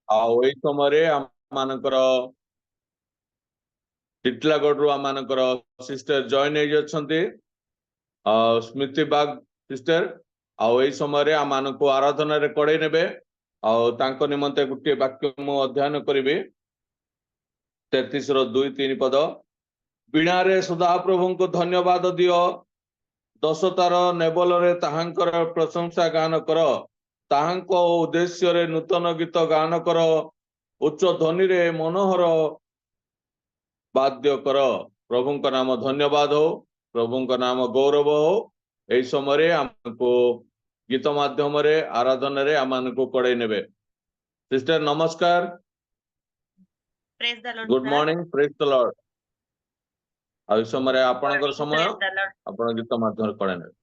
आई समय आमर टिटलागढ़ आमर सिस्टर जॉइन स्मृति बाग सिस्टर आई समय आम आराधन कड़े ने निमंते गोटे वाक्य मु अध्ययन करी 33:2-3 पद वीणा रे सदा प्रभु को धन्यवाद दियो दशतार नेबल रे ताहांकर प्रशंसा गान कर ताहांको उद्देश्य रे नूतन गीत गान कर उच्च ध्वनि रे मनोहर वाद्य कर प्रभु का नाम धन्यवाद हो प्रभु का नाम गौरव हो यही समय आमको गीत माध्यम रे आराधन रे आम को कड़े नेबे सिस्टर नमस्कार praise the Lord good morning praise the Lord आ समय आपनकर समय प्रेज द लॉर्ड आपण गीत माध्यम कड़े नेबे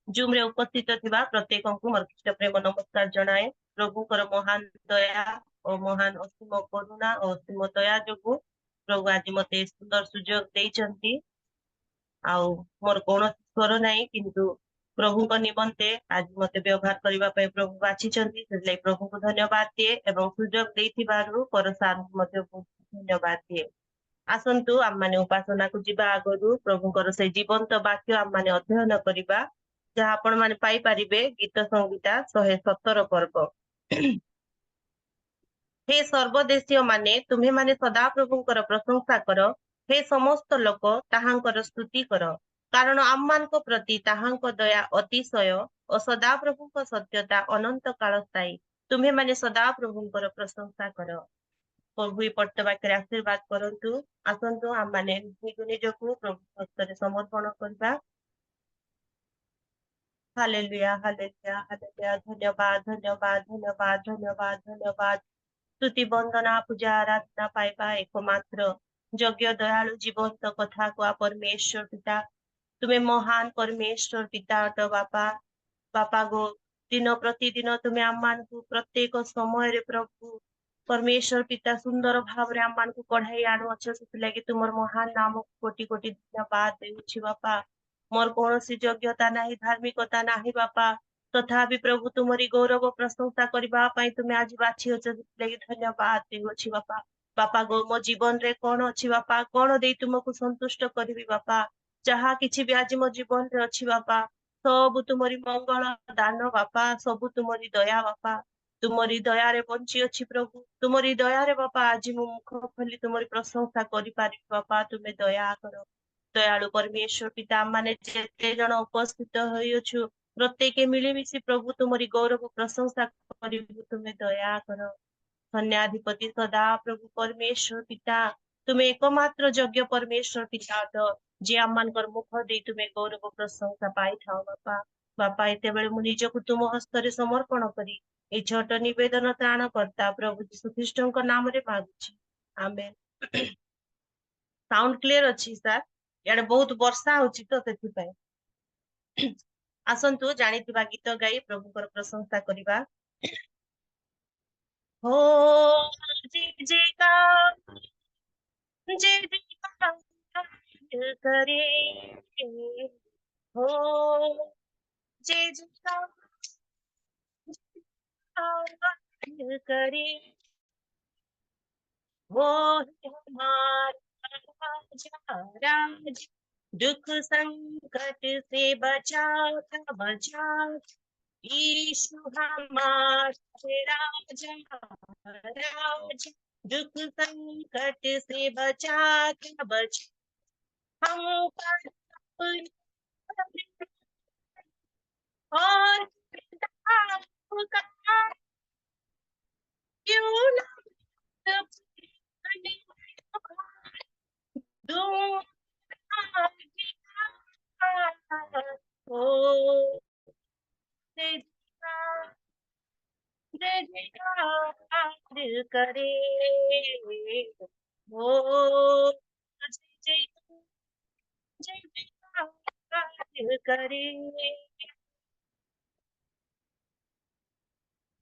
जूम रे उपस्थित थिबा प्रत्येक को मोर ख्रीष्ट प्रेम नमस्कार जणाए प्रभु कर महान दया और महान असीम करुणा और असीम दया जोगु प्रभु आज मते सुंदर सुजोग देइचंती आउ मोर कोन स्वर नाही किंतु प्रभु को निमंते आज मते व्यवहार करबा पय प्रभु बाछिचंती सेले प्रभु को धन्यवाद दिए एवं सुजोग देइथिबारु परसान मते धन्यवाद दिए आसंतु आम माने उपासना को जीवा आगरु प्रभुकर से जीवंत वाक्य आम माने अध्ययन करिबा जहाँ आपण माने पाई पारिबे गीत संगीता 117 पर्व हे सर्वदेशीय माने तुम्हें माने सदा प्रभुकर प्रशंसा कर हे समस्त लोक ताहांकर स्तुति कर कारण आम्मानको प्रति ताहांको दया अतिशय और सदा प्रभुको सत्यता अनंत काल स्थायी तुम्हें माने सदा प्रभुकर प्रशंसा कर प्रभु पट्ट वाक्य आशीर्वाद करंतु आसंतु आम माने निजको प्रभु हस्ତରେ समर्पण करबा हालेलुया हालेलुया हालेलुया धन्यवाद धन्यवाद धन्यवाद धन्यवाद धन्यवाद स्तुति वंदना पूजा आराधना पाइबा एकमात्र यज्ञ दयालु जीवंत कथा को परमेश्वर पिता तुम्हें महान परमेश्वर पिता अट बापा बापा गो दिन प्रतिदिन तुम्हें आम मान को प्रत्येक समय रे प्रभु परमेश्वर पिता सुंदर भाव रे आम मान को कढ़ाई आणु अच्छे से लगे तुमर महान नाम कोटि कोटि धन्यवाद देउछि बापा मोर कौन सी योग्यता नाही धार्मिकता नाही बापा तथापि प्रभु तुमरी गौरव प्रशंसा करबा पई तुमे आज बाछि अच्छे लगे धन्यवाद देउछि बापा बापा गो मो जीवन रे कौन अछि बापा कौन दे तुमको संतुष्ट करबी बापा जहा किछि भी आज मो जीवन रे अछि बापा सब तुमरी मंगल दान बापा सब तुमरी दया बापा तुमरी दया रे बंची अछि प्रभु तुमरी दया रे बापा आज मु मुख खोली तुमरी प्रशंसा करि पारि बापा तुमे दया करो दयालु परमेश्वर पिता माने जेते जन उपस्थित होइछु प्रत्येक मिलीमिशी प्रभु तुमरी गौरव प्रशंसा करिबु तुमे दया करो धन्याधिपति सदा प्रभु परमेश्वर पिता तुमे एकमात्र योग्य परमेश्वर पिता तो जे आममानकर मुख दे तुमे गौरव प्रशंसा पाई थाओ बापा बापा एते बेले मु निजको तुम हस्तरे समर्पण करी ए छोट निवेदन त्राण करता प्रभु यीशु ख्रीष्टଙ୍କ नामरे मागुछि आमेन साउंड क्लियर अछि सर याडे बहुत वर्षा होछि तो सेति पय आसंतु जानिथिबा गीत गाई प्रभुकर प्रशंसा करिबा हो जय जयकार जय जयकार करे हो जय जयकार करे वो हमारा राजा राज दुख संकट से बचा यीशु हमारे राजा राज दुख संकट से बचा हम और क्यों ना करे वो जय जय जय करे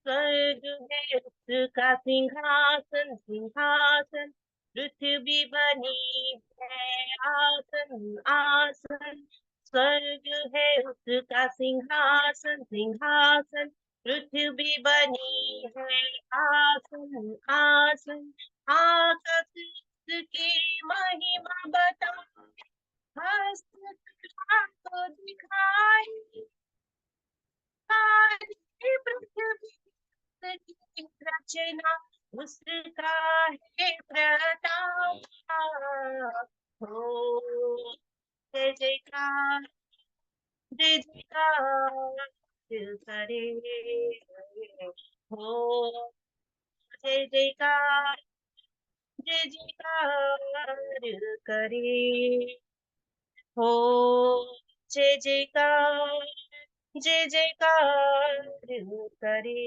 स्वर्ग है उसका सिंहासन सिंहासन पृथ्वी बनी है आसन आसन स्वर्ग है उसका सिंहासन सिंहासन पृथ्वी बनी है आसन आसन, आकाश की महिमा बता, हस्त को दिखाई, सारी पृथ्वी की रचना उसका है प्रताप। हो जय जयकार, जय जयकार करे, हो जय जयकार, जय जयकार करे, हो जय जयकार, जय जयकार करे।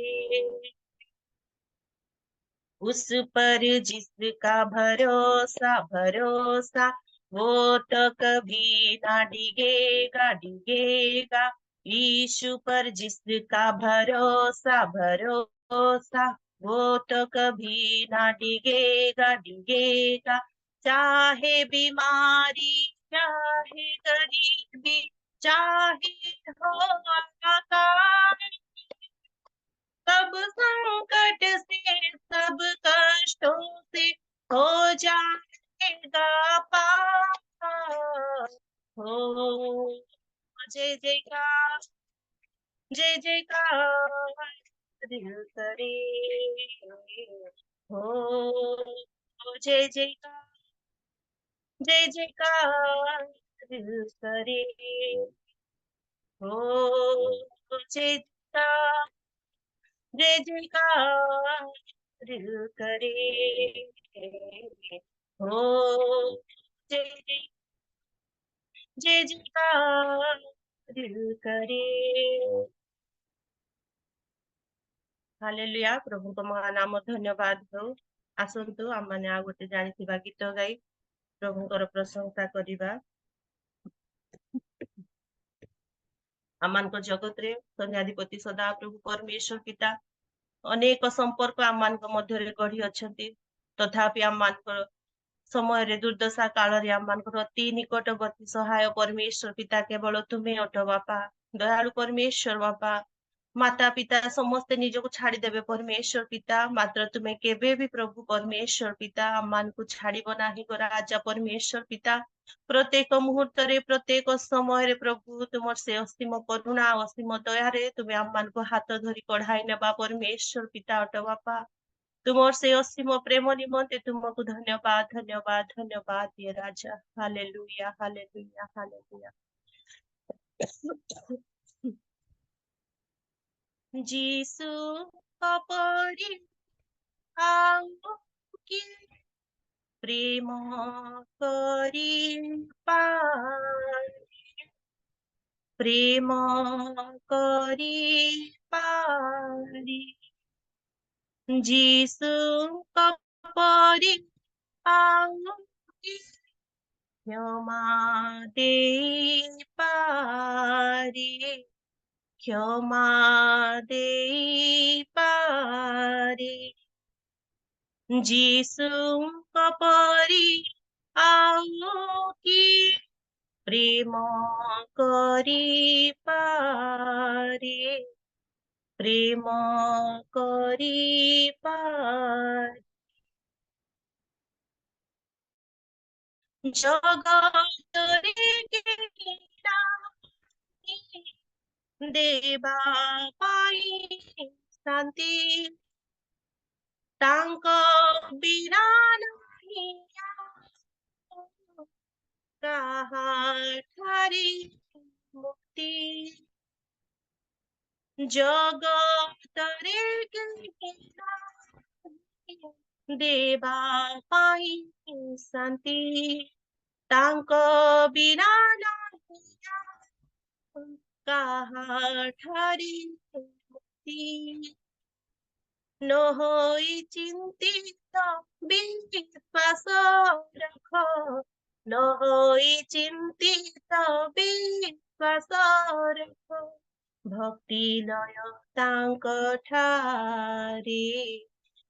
उस पर जिसका भरोसा भरोसा, वो तो कभी ना डिगेगा डिगेगा। यीशु पर जिसका भरोसा भरोसा, वो तो कभी ना डिगेगा डिगेगा। चाहे बीमारी, चाहे गरीबी, चाहे हो आकाश, सब संकट से, सब कष्टों से हो जाएगा पार। हो जय जयकार, जय जयकार दिल करे, हो जय जयकार, जय जयकार दिल करे, हो जय जयकार, जय जयकार करे, हो जय जय, जय जयकार करे। हालेलुया, प्रभुଙ୍କ महानाम धन्यवाद हो। आसन्तु आम माने आ गोटे जानिथिबा गीत गाई प्रभुଙ୍କର प्रशंसा करिबा। आमମାନଙ୍କ जगतरे संध्याधिपति सदाप्रभु परमेश्वर पिता अनेक संपर्क आमମାନଙ୍କ ମଧ୍ୟରେ ଗଢି ଅଛନ୍ତି, ତଥାପି ଆମମାନଙ୍କର ସମୟରେ ଦୁର୍ଦ୍ଦଶା କାଳରେ ଆମମାନଙ୍କର ଅତି ନିକଟବର୍ତ୍ତୀ ସହାୟ परमेश्वर पिता केवल तुमे अट बापा। दयालु परमेश्वर बापा, माता पिता समस्ते निजको छाड़ीदेवे परमेश्वर पिता, मात्र तुमे केबे भी प्रभु परमेश्वर पिता आमମାନଙ୍କୁ छाड़िब नाही गो राजा परमेश्वर पिता। प्रत्येक मुहूर्त रे, प्रत्येक समय प्रभु तुम से असीम करुणा असीम दया तुमे आमମାନଙ୍କୁ हाथ धरी कढ़ाई नेबा परमेश्वर पिता अट बापा। तुमर से असीम प्रेम निमंते तुमको धन्यवाद धन्यवाद धन्यवाद ये राजा। Hallelujah hallelujah hallelujah. जीसु अपरि आओ कि प्रेम करी पारी, प्रेम करी पारी। जीसु अपरि आओ कि क्षमा दे पारी, क्षमा दे पारी। जीसु परि आओ कि प्रेम करी पारी, प्रेम करी पारी। जगत रे केला देवा पाई शांति, तांक बिना नहीं काहाठारी मुक्ति। जगत रे केला देवा पाई शांति, तांक बिना नहीं काहाठारी मुक्ति। न होई चिंतित विश्वास रख, न होई चिंतित विश्वास रख। भक्ति लय तांक ठारे,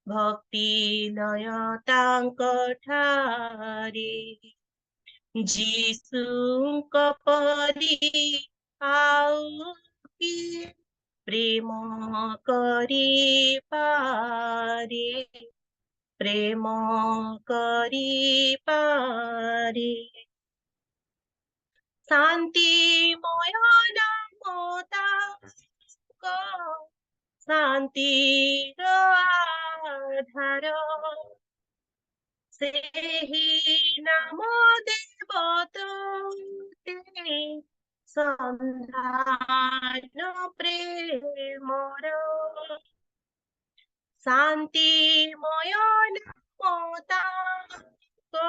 भक्ति लय तांक ठारे। जीसुଙ୍କ परि आओ कि प्रेम करी पारे, प्रेम करी पारे, शान्तिमय नाम ताको शान्तिर आधार, सेहि नाम देवतुते सन्धान प्रेमर, शान्तिमय नाम ताको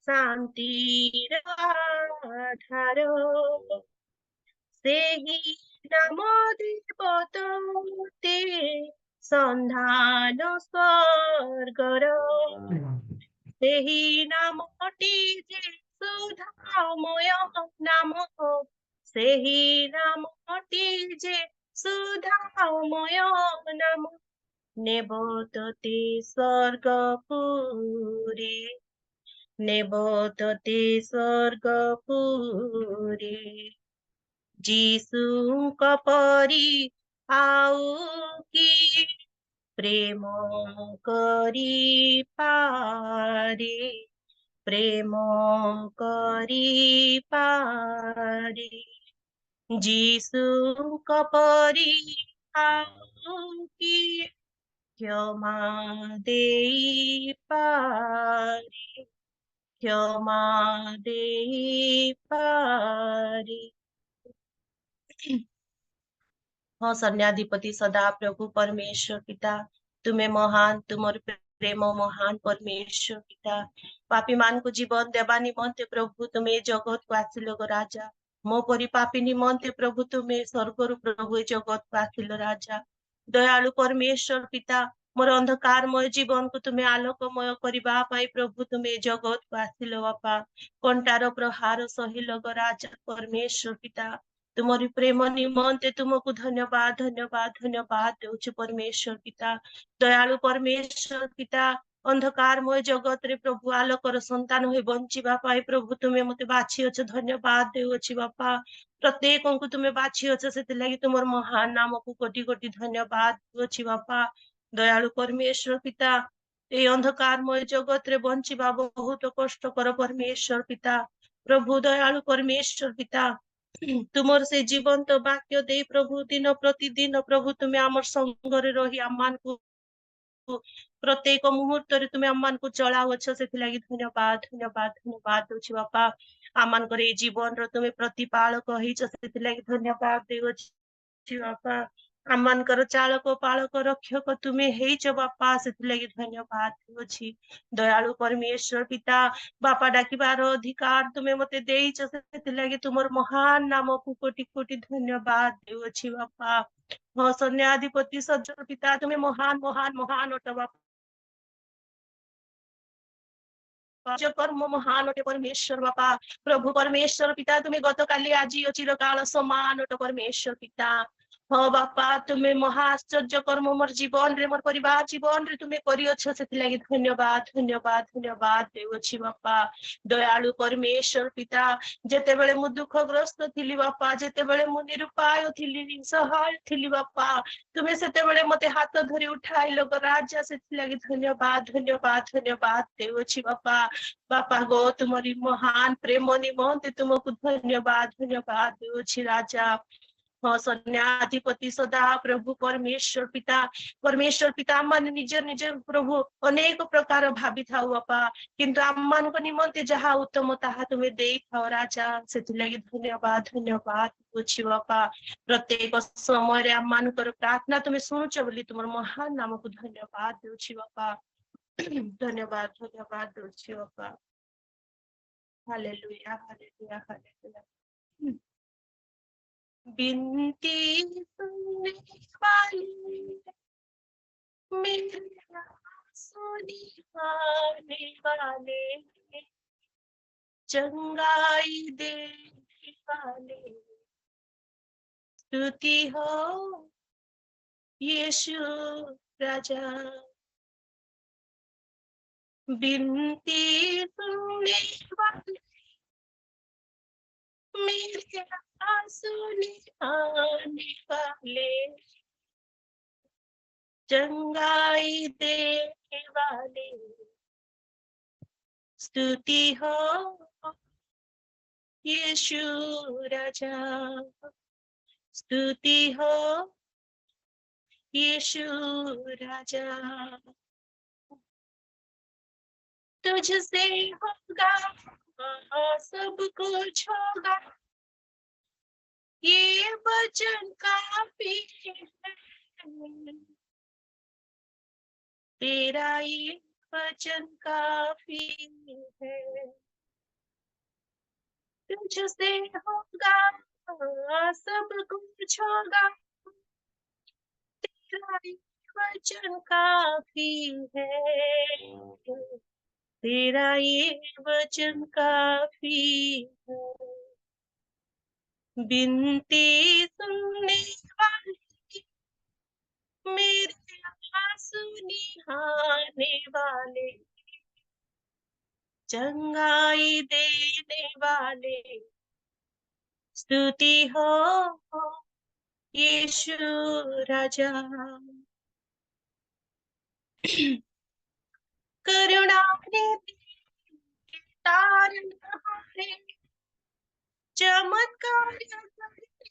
शान्तिर आधार, सेहि नाम देवतुते सन्धान स्वर्गर, सेहि नामटी जे सुधामय नाम, सेहि नामटी जे सुधामय नाम, नेबोतते स्वर्गपुरे, नेबोतते स्वर्गपुरे, जीशुक परि आउ कि प्रेम करी पारे, प्रेम करी पारे, जीशुक परि आउ कि क्षमा देई पारे, क्षमा देई पारे। हाँ सन्याधिपति सदा प्रभु परमेश्वर पिता, तुम्हें महान, तुमर प्रेम महान परमेश्वर पिता, पापी मान को जीवन देवा निमंते प्रभु तुम्हें जगत को आसिल राजा, मो परी पापी निमंते प्रभु तुम्हें स्वर्गर प्रभु जगत को आसिल राजा, दयालु परमेश्वर पिता, मोर अंधकारमय जीवन को तुम्हें आलोकमय करबा पाई प्रभु तुम्हें जगत को आसिल बापा, कंटार प्रहार सहिल राजा परमेश्वर पिता, तुमरी प्रेम निमंते तुमको धन्यवाद धन्यवाद धन्यवाद देउछु परमेश्वर पिता, दयालु परमेश्वर पिता, अंधकारमय जगत रे प्रभु आलोकर संतान होई बंचिबा पाई प्रभु तुम्हें मते बाछि अछ, धन्यवाद देउछि बापा, प्रत्येक को तुम्हें बाछि अछ, सेति लागि तुमर महान नाम को कोटि कोटि धन्यवाद देउछि बापा, दयालु परमेश्वर पिता, ए अंधकारमय जगत रे बंचिबा बहुत कष्टकर परमेश्वर पिता, प्रभु दयालु परमेश्वर पिता, तुमर से जीवन तो वाक्य दे प्रभु दिन प्रतिदिन प्रभु तुम्हें आमर संगरे रही आमान को प्रत्येक मुहूर्त रे तुम्हें आमान को चलाउछ, सेति लागि धन्यवाद धन्यवाद धन्यवाद दोछि बापा, आमान करे जीवन रो तुम्हें प्रतिपालक हिच, सेति लागि धन्यवाद देउछि बापा, आमान कर चालक पालक रक्षक तुम्हें हेइछ बापा, सेति लागि धन्यवाद देउछि, दयालु परमेश्वर पिता, बापा डाकिबार अधिकार तुम्हें मते देइछ, सेति लागि तुमर महान नाम को कोटि कोटि धन्यवाद देउछि बापा, हाँ सन्याधिपति सज्जन पिता तुम्हें महान महान महान अट बापा, कर्म महान अटे परमेश्वर बापा, प्रभु परमेश्वर पिता तुम्हें गत काली आज चिरकाल समान अट परमेश्वर पिता, हाँ बापा तुम्हें महाआश्चर्य कर्म मोर जीवन रे मोर परिवार जीवन रे तुम्हें करियछ, सेति लागि धन्यवाद धन्यवाद धन्यवाद देउछि बापा, दयालु परमेश्वर पिता, जेते बेले मु दुखग्रस्त थिली बापा, जेते बेले मु निरुपाय थिली निसहाय थिली बापा, तुम्हें सेते बेले मते हाथ धरि उठाइलो राजा, सेति लागि धन्यवाद धन्यवाद धन्यवाद देउछि बापा, बापा गो तुमरी महान प्रेम निमंते तुमको धन्यवाद धन्यवाद देउछि राजा, हाँ सन्याधिपति सदा प्रभु परमेश्वर पिता मान निजर निजर प्रभु अनेक प्रकार भावी था बापा, किंतु आम्मान को निमंते जहा उत्तम ताहा तुम्हें देई थाओ राजा, सेति लागि धन्यवाद धन्यवाद देउछि बापा, प्रत्येक समय रे आम्मान कर प्रार्थना तुम्हें सुनुछ बोली तुमर महान नाम को धन्यवाद देउछि बापा, धन्यवाद धन्यवाद देउछि बापा, हालेलुया हालेलुया हालेलुया। बिनती सुनने वाले मेरा सुनने वाले, चंगाई देने वाले, स्तुति हो यीशु राजा, बिनती सुनने वाले मेरे आंसू निहाने वाले, चंगाई देने वाले, स्तुति हो यीशु राजा, स्तुति हो यीशु राजा। तुझसे होगा सब कुछ होगा, ये वचन काफी है, तेरा ये वचन काफी है। तुझसे होगा सब कुछ होगा, तेरा ये वचन काफी है, तेरा ये वचन काफी है। बिनती सुनने वाले, मेरे आंसू निहाने वाले, चंगाई देने वाले, स्तुति हो यीशु राजा। करुणा निधि तारण हारे, चमत्कार करने,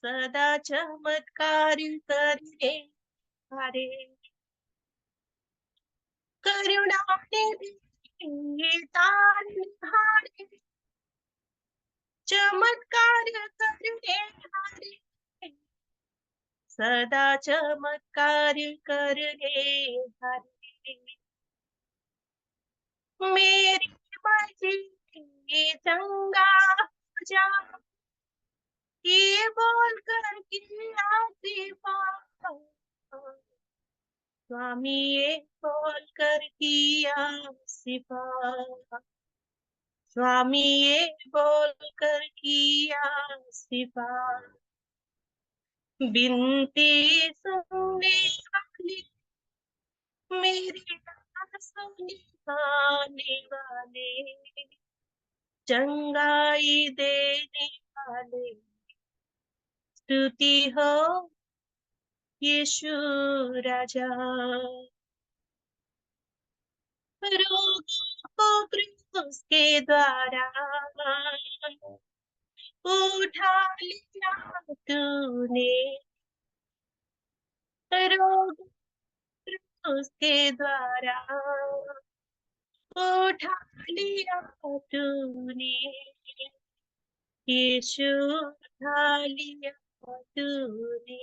सदा चमत्कार करने हारे। करुणा निधि तारण हारे, चमत्कार करने हारे, सदा चमत्कार करने हारे। मेरी मर्जी चंगा हो जा, ये बोल कर किया सिफा, स्वामी ये बोल कर किया सिफा, स्वामी ये बोल कर किया सिफा। बिनती सुनने वाली, मेरी आंसू निहाने वाले, चंगाई देने वाले, स्तुति हो यीशु राजा। रोगों को क्रूस के द्वारा उठा लिया तूने, रोग क्रूस के द्वारा उठा लिया तूने, यीशु उठा लिया तूने।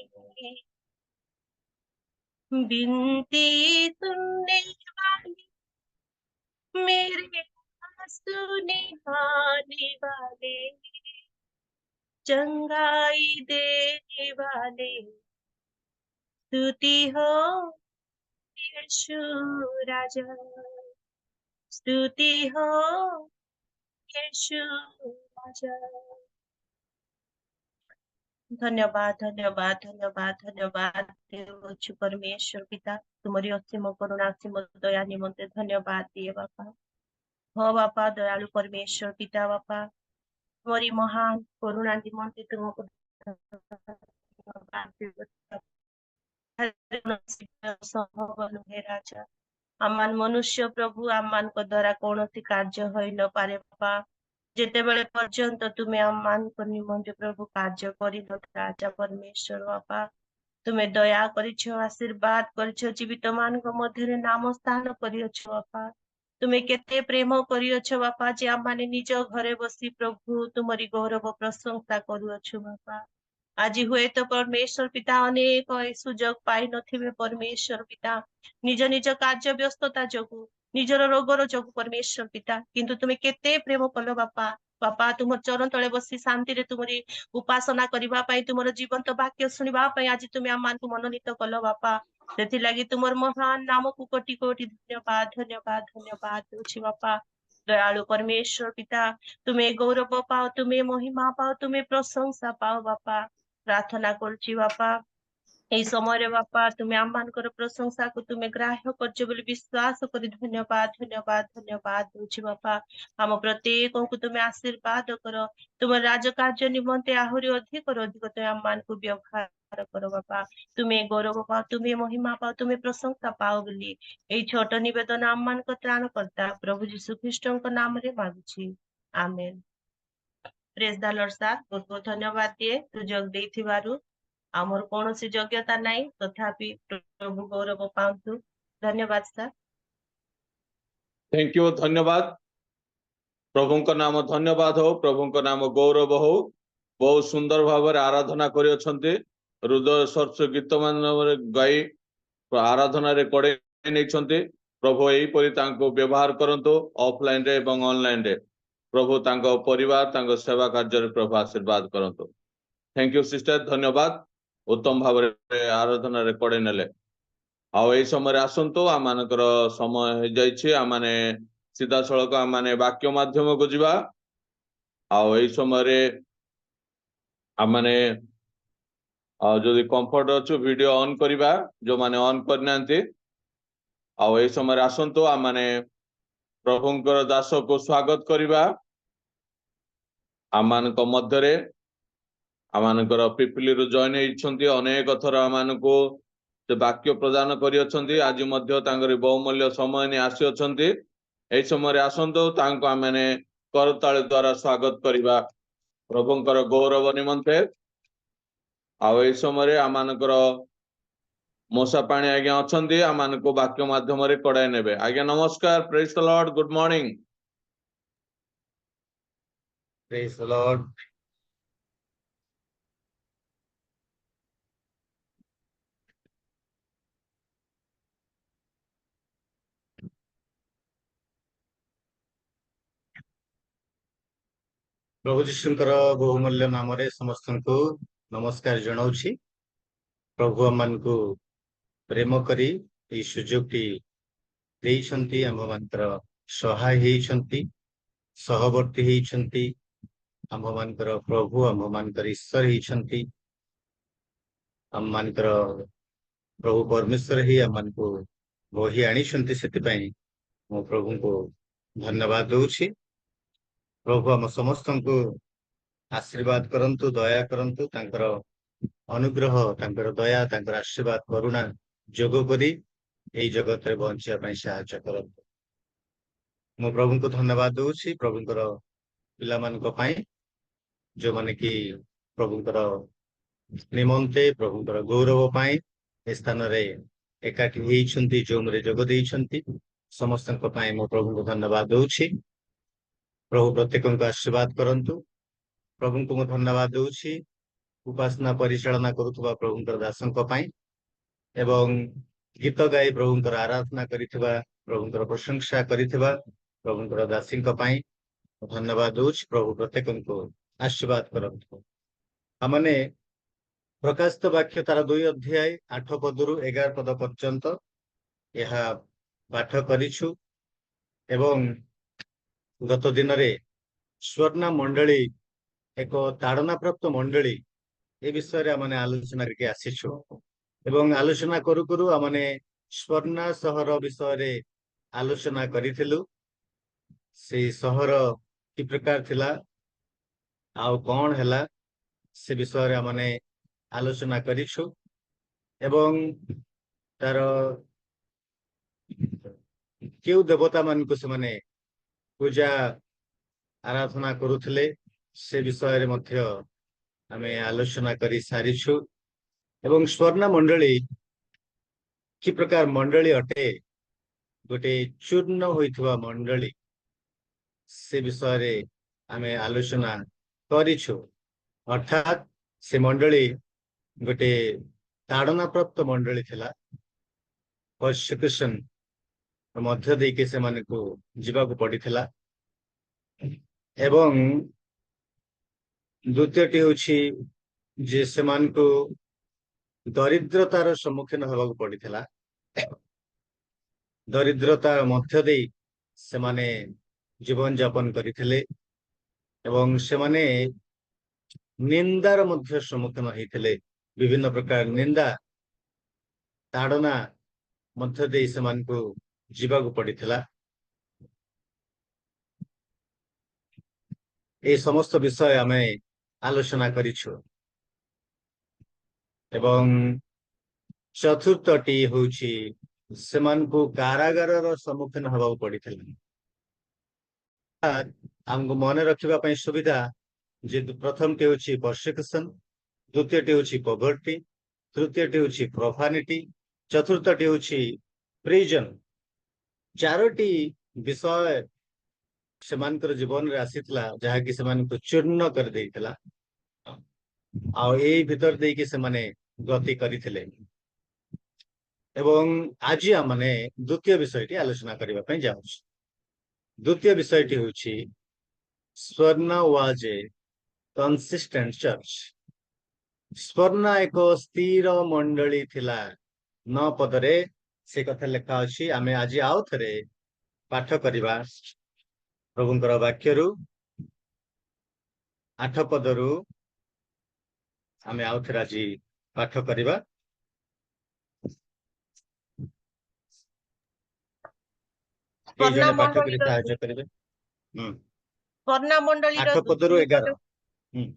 बिनती सुनने वाली, मेरे आंसू निहाने वाले, चंगाई देने वाले, स्तुति हो यीशु राजा, स्तुति हो यीशु राजा। धन्यवाद धन्यवाद धन्यवाद धन्यवाद देवछु परमेश्वर पिता, तुमरी असीम करुणा असीम दया निमंते धन्यवाद दिए बापा। हो बापा दयालु परमेश्वर पिता बापा, तुमरी महान करुणा निमंते तुमको धन्यवाद देवछु। संभव नुहे राजा, आमान मनुष्य प्रभु आमान को द्वारा कौन कार्य हो न पारे बापा, जेतेबेले पर्यंत तुम्हें आमान को निमंते प्रभु कार्य करि न राजा परमेश्वर बापा, तुम्हें दया करिछ, आशीर्वाद करिछ, जीवित मान मध्य नाम स्थान करिछ बापा। तुम्हें केते प्रेम करिछ बापा, जे आम माने निज घरे बसी प्रभु तुमरी गौरव प्रशंसा करुअछु बापा। आज हुए तो परमेश्वर पिता अनेक सुजोग पाई नथिबे परमेश्वर पिता, निज निज कार्य व्यस्तता जोगु, निजर रोगर जोगु परमेश्वर पिता, किंतु तुम्हें केते प्रेम कल बापा। बापा तुम चरण तले बसी शांति रे तुमरी उपासना करबा पई, तुमर जीवंत वाक्य सुनिबा पई आज तुम्हें आम मान को मनोनीत कल बापा। सेथि लागि तुमर महान नाम को कोटि कोटि धन्यवाद धन्यवाद धन्यवाद दोछि बापा। दयालु परमेश्वर पिता, तुम्हें गौरव पाओ, तुम्हें महिमा पाओ, तुम्हें प्रशंसा पाओ बापा। प्रार्थना करछि बापा, এই ସମୟରେ ବାପା ତୁମେ ଆମମାନଙ୍କର ପ୍ରଶଂସାକୁ ତୁମେ ଗ୍ରାହ୍ୟ କରୁଛ ବୋଲି ବିଶ୍ୱାସ କରି ଧନ୍ୟବାଦ ଦଉଛି ବାପା। ଆମ ପ୍ରତ୍ୟେକଙ୍କୁ ତୁମେ ଆଶୀର୍ବାଦ କର। ତୁମ ରାଜକାର୍ଯ୍ୟ ନିମନ୍ତେ ଆହୁରି ଅଧିକରୁ ଅଧିକ ତୁମେ ଆମମାନଙ୍କୁ ବ୍ୟବହାର କର ବାପା। ତୁମେ ଗୌରବ ପାଅ, ତୁମେ ମହିମା ପାଅ, ତୁମେ ପ୍ରଶଂସା ପାଅ ବୋଲି ଏଇ ଛୋଟ ନିବେଦନ ଆମମାନଙ୍କ ତ୍ରାଣକର୍ତ୍ତା ପ୍ରଭୁ ଯୀଶୁ ଖ୍ରୀଷ୍ଟଙ୍କ ନାମରେ ମାଗୁଛି, ଆମେନ୍। ପ୍ରେଜ୍ ଦ ଲର୍ଡ ସାର୍, ବହୁତ ବହୁତ ଧନ୍ୟବାଦ ଦିଏ ସୁଯୋଗ ଦେଇଥିବାରୁ। ଆମର କୌଣସି ଯୋଗ୍ୟତା ନାହିଁ, ତଥାପି ପ୍ରଭୁ ଗୌରବ ପାଆନ୍ତୁ। ଧନ୍ୟବାଦ ସାର୍। थैंक यू, धन्यवाद। प्रभुଙ୍କ नाम धन्यवाद हो, प्रभुଙ୍କ नाम गौरव हो। बहुत सुंदर भाव आराधना करि अछंती। हृदय सर्च गीत मान गाई आराधना रे कड़े नहीं। प्रभु यही परि तांको व्यवहार करंतु ऑफलाइन रे एवं ऑनलाइन रे। प्रभु तांको परिवार तांको सेवा कार्य रे प्रभु आशीर्वाद करंतु। थैंक यू सिस्टर, धन्यवाद। उत्तम भाव आराधना रे कड़े नेले। आउ ए समय आसंतु आमानकर समय हो जाइछि। आमाने सीधा सड़क आमाने वाक्य माध्यम को जिबा। आउ ए समय रे आमाने जदि कंफर्ट अच्छु वीडियो ऑन करिबा, जो माने ऑन करनांती। आउ ए समय आसंतु आमाने प्रभुंकर दास को स्वागत करिबा। आमानक मध्यरे आमानकर पिपली रु जॉइन हेइछंती। अनेक थर आमानको से वाक्य प्रदान करि अछंती। आज मध्य तांकर बहुमूल्य समय ने आसी अछंती। ए समय आसंतु तांको आमाने करताल द्वारा स्वागत करिबा प्रभुंकर गौरव निमंते। आउ ए समय आमानकर मोसा पाणी आज्ञा अछंती। आमानको वाक्य माध्यम रे कड़ाई नेबे। आज्ञा नमस्कार, praise the Lord, good morning. Praise the Lord. प्रभु जीशुंकर बहुमूल्य नाम रे समस्त को नमस्कार जनाउछि। प्रभु हमनको प्रेम करी ई सुजोगटी देइछंती। हम मानकर सहाय हेइछंती, सहवर्ती हेइछंती। हम मानकर प्रभु, हम मानकर ईश्वर हेइछंती। हम मानकर प्रभु परमेश्वर ही हमको बही आनिछंती। सेति पई मो प्रभु को धन्यवाद दउछि। प्रभु हम समस्त को आशीर्वाद करंतु, दया करंतु। तांकर अनुग्रह, तांकर दया, तांकर आशीर्वाद करुणा जोग करी एई जगत रे बंचिया पई सहायता करंतु। मो प्रभु को धन्यवाद दउछि। प्रभुंकर पिला मान को पई जो माने कि प्रभुंकर निमंते, प्रभुंकर गौरव पई ए स्थान रे एकाठी हेइछंती, जो मरे जोग देइछंती। समस्त को पई मो प्रभु को धन्यवाद दउछि। प्रभु प्रत्येक को आशीर्वाद करंतु। प्रभु को धन्यवाद दउछि। उपासना परिचालना करुवा प्रभुंकर दासंक पई एवं गीत गाई प्रभुंकर आराधना करिथिबा, प्रभुंकर प्रशंसा करिथिबा प्रभुंकर दासींक पई धन्यवाद दउछि। प्रभु प्रत्येक को आशीर्वाद करंतु। हमने प्रकाशित वाक्य तार 2 अध्याय 8 पदरु 11 पद पर्यंत यह पाठ करिछु। एवं गत दिन रे स्वर्णा मंडली एक ताड़ना प्राप्त मंडली ए विषय रे हमने आलोचना करके आसीछु। एवं आलोचना करू करू हमने स्वर्णा सहर विषय रे आलोचना करिथिलु। से सहर कि प्रकार थिला, आउ कौन हैला, से विषय रे हमने आलोचना करिछु। एवं तार केउ देवता मान को से माने पूजा आराधना करुथिले, से विषय रे मध्य हमें आलोचना करी सारिछु। एवं स्वर्णा मंडली कि प्रकार मंडली अटे, गोटे चूर्ण होइथवा मंडली, से विषय रे हमें आलोचना करिछु। अर्थात से मंडली गोटे ताड़ना प्राप्त मंडली थिला। पर्सिक्यूशन मध्य देके से माने को जीवा को पड़ी थिला। एवं द्वितीयटी होछि जे से मान को दरिद्रतार सम्मुखीन होगा पड़ी थिला। दरिद्रता मध्य दे से माने जीवन यापन करिथिले। एवं से माने निंदार मध्य सम्मुखीन होइथिले। विभिन्न प्रकार निंदा ତାଡନା ମଧ୍ୟ ଦେଇ ସେମାନଙ୍କୁ ଯିବାକୁ ପଡିଥିଲା। এই সমস্ত বিষয় ଆମେ ଆଲୋଚନା କରିଛୁ ଏବଂ ଚତୁର୍ଥଟି ହେଉଛି ସେମାନଙ୍କୁ କାରାଗାରର ସମ୍ମୁଖୀନ ହେବାକୁ ପଡିଥିଲା। ଆମକୁ ମନେ ରଖିବା ପାଇଁ ସୁବିଧା ଯେ ପ୍ରଥମଟି ହେଉଛି ପରସିକ୍ୟୁସନ, ଦ୍ୱିତୀୟଟି ହେଉଛି ପଭର୍ଟି, ତୃତୀୟଟି ହେଉଛି ପ୍ରଫାନିଟି, ଚତୁର୍ଥଟି ହେଉଛି ପ୍ରିଜନ। ଚାରୋଟି ବିଷୟ ସେମାନଙ୍କର ଜୀବନରେ ଆସିଥିଲା ଯାହାକି ସେମାନଙ୍କୁ ଚୂର୍ଣ୍ଣ କରିଦେଇଥିଲା ଆଉ ଏଇ ଭିତର ଦେଇକି ସେମାନେ ଗତି କରିଥିଲେ। ଏବଂ ଆଜି ଆମେ ଦ୍ୱିତୀୟ ବିଷୟଟି ଆଲୋଚନା କରିବା ପାଇଁ ଯାଉଛୁ। ଦ୍ୱିତୀୟ ବିଷୟଟି ହେଉଛି ସ୍ୱର୍ଣ୍ଣ ୱାଜ ଏ କନସିଷ୍ଟେଣ୍ଟ ଚର୍ଚ୍ଚ। ସ୍ୱର୍ଣ୍ଣ ଏକ ସ୍ଥିର ମଣ୍ଡଳୀ ଥିଲା। 9 ପଦରେ ସେ କଥା ଲେଖା ଅଛି। ଆମେ ଆଜି ଆଉ ଥରେ ପାଠ କରିବା ପ୍ରଭୁଙ୍କର ବାକ୍ୟରୁ 8 ପଦରୁ ଆମେ ଆଉ ଥରେ ଆଜି ପାଠ କରିବା। କେହି ଜଣେ ପାଠ କରି ସାହାଯ୍ୟ କରିବେ? ସ୍ୱର୍ଣ୍ଣ ମଣ୍ଡଳୀର 8 ପଦରୁ 11।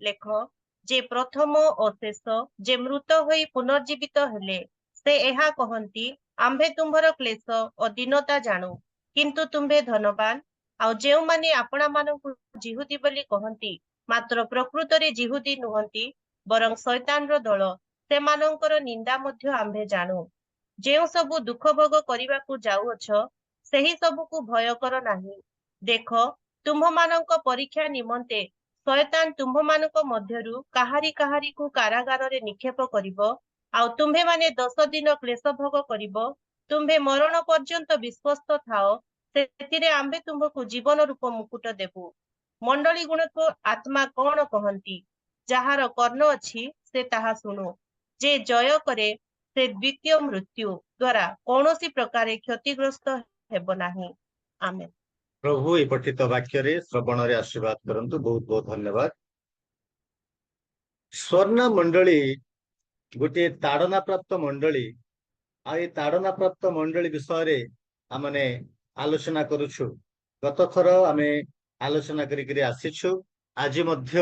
ଲେଖ ଯେ ପ୍ରଥମ ଓ ଶେଷ ଯେ ମୃତ ହୋଇ ପୁନର୍ଜୀବିତ ହେଲେ ସେ ଏହା କହନ୍ତି, ଆମ୍ଭେ ତୁମ୍ଭର କ୍ଲେଶ ଓ ଦୀନତା ଜାଣୁ, କିନ୍ତୁ ତୁମ୍ଭେ ଧନବାନ। ଆଉ ଯେଉଁମାନେ ଆପଣାମାନଙ୍କୁ ଜିହୁଦୀ ବୋଲି କହନ୍ତି ମାତ୍ର ପ୍ରକୃତରେ ଜିହୁଦୀ ନୁହନ୍ତି ବରଂ ଶୈତାନର ଦଳ, ସେମାନଙ୍କର ନିନ୍ଦା ମଧ୍ୟ ଆମ୍ଭେ ଜାଣୁ। ଯେଉଁ ସବୁ ଦୁଃଖ ଭୋଗ କରିବାକୁ ଯାଉଅଛ ସେହି ସବୁକୁ ଭୟ କର ନାହିଁ। ଦେଖ, ତୁମ୍ଭମାନଙ୍କ ପରୀକ୍ଷା ନିମନ୍ତେ ଶୟତାନ ତୁମ୍ଭମାନଙ୍କ ମଧ୍ୟରୁ କାହାରିକୁ କାରାଗାରରେ ନିକ୍ଷେପ କରିବ, ଆଉ ତୁମ୍ଭେମାନେ 10 ଦିନ କ୍ଲେଶ ଭୋଗ କରିବ। ତୁମ୍ଭେ ମରଣ ପର୍ଯ୍ୟନ୍ତ ବିଶ୍ୱସ୍ତ ଥାଅ, ସେଥିରେ ଆମ୍ଭେ ତୁମ୍ଭକୁ ଜୀବନ ରୂପ ମୁକୁଟ ଦେବୁ। ମଣ୍ଡଳୀ ଗୁଣକୁ ଆତ୍ମା କଣ କହନ୍ତି? ଯାହାର କର୍ଣ୍ଣ ଅଛି ସେ ତାହା ଶୁଣୁ। ଯେ ଜୟ କରେ ସେ ଦ୍ୱିତୀୟ ମୃତ୍ୟୁ ଦ୍ୱାରା କୌଣସି ପ୍ରକାରେ କ୍ଷତିଗ୍ରସ୍ତ ହେବ ନାହିଁ। ଆମେନ୍। ପ୍ରଭୁ ଏହି ପଠିତ ବାକ୍ୟରେ ଶ୍ରବଣରେ ଆଶୀର୍ବାଦ କରନ୍ତୁ। ବହୁତ ବହୁତ ଧନ୍ୟବାଦ। ସ୍ୱର୍ଣ୍ଣ ମଣ୍ଡଳୀ ଗୋଟିଏ ତାଡନା ପ୍ରାପ୍ତ ମଣ୍ଡଳୀ। ଆଉ এই ତାଡନା ପ୍ରାପ୍ତ ମଣ୍ଡଳୀ ବିଷୟରେ ଆମେ ଆଲୋଚନା କରୁଛୁ। ଗତ ଥର ଆମେ ଆଲୋଚନା କରିକିରି ଆସିଛୁ। ଆଜି ମଧ୍ୟ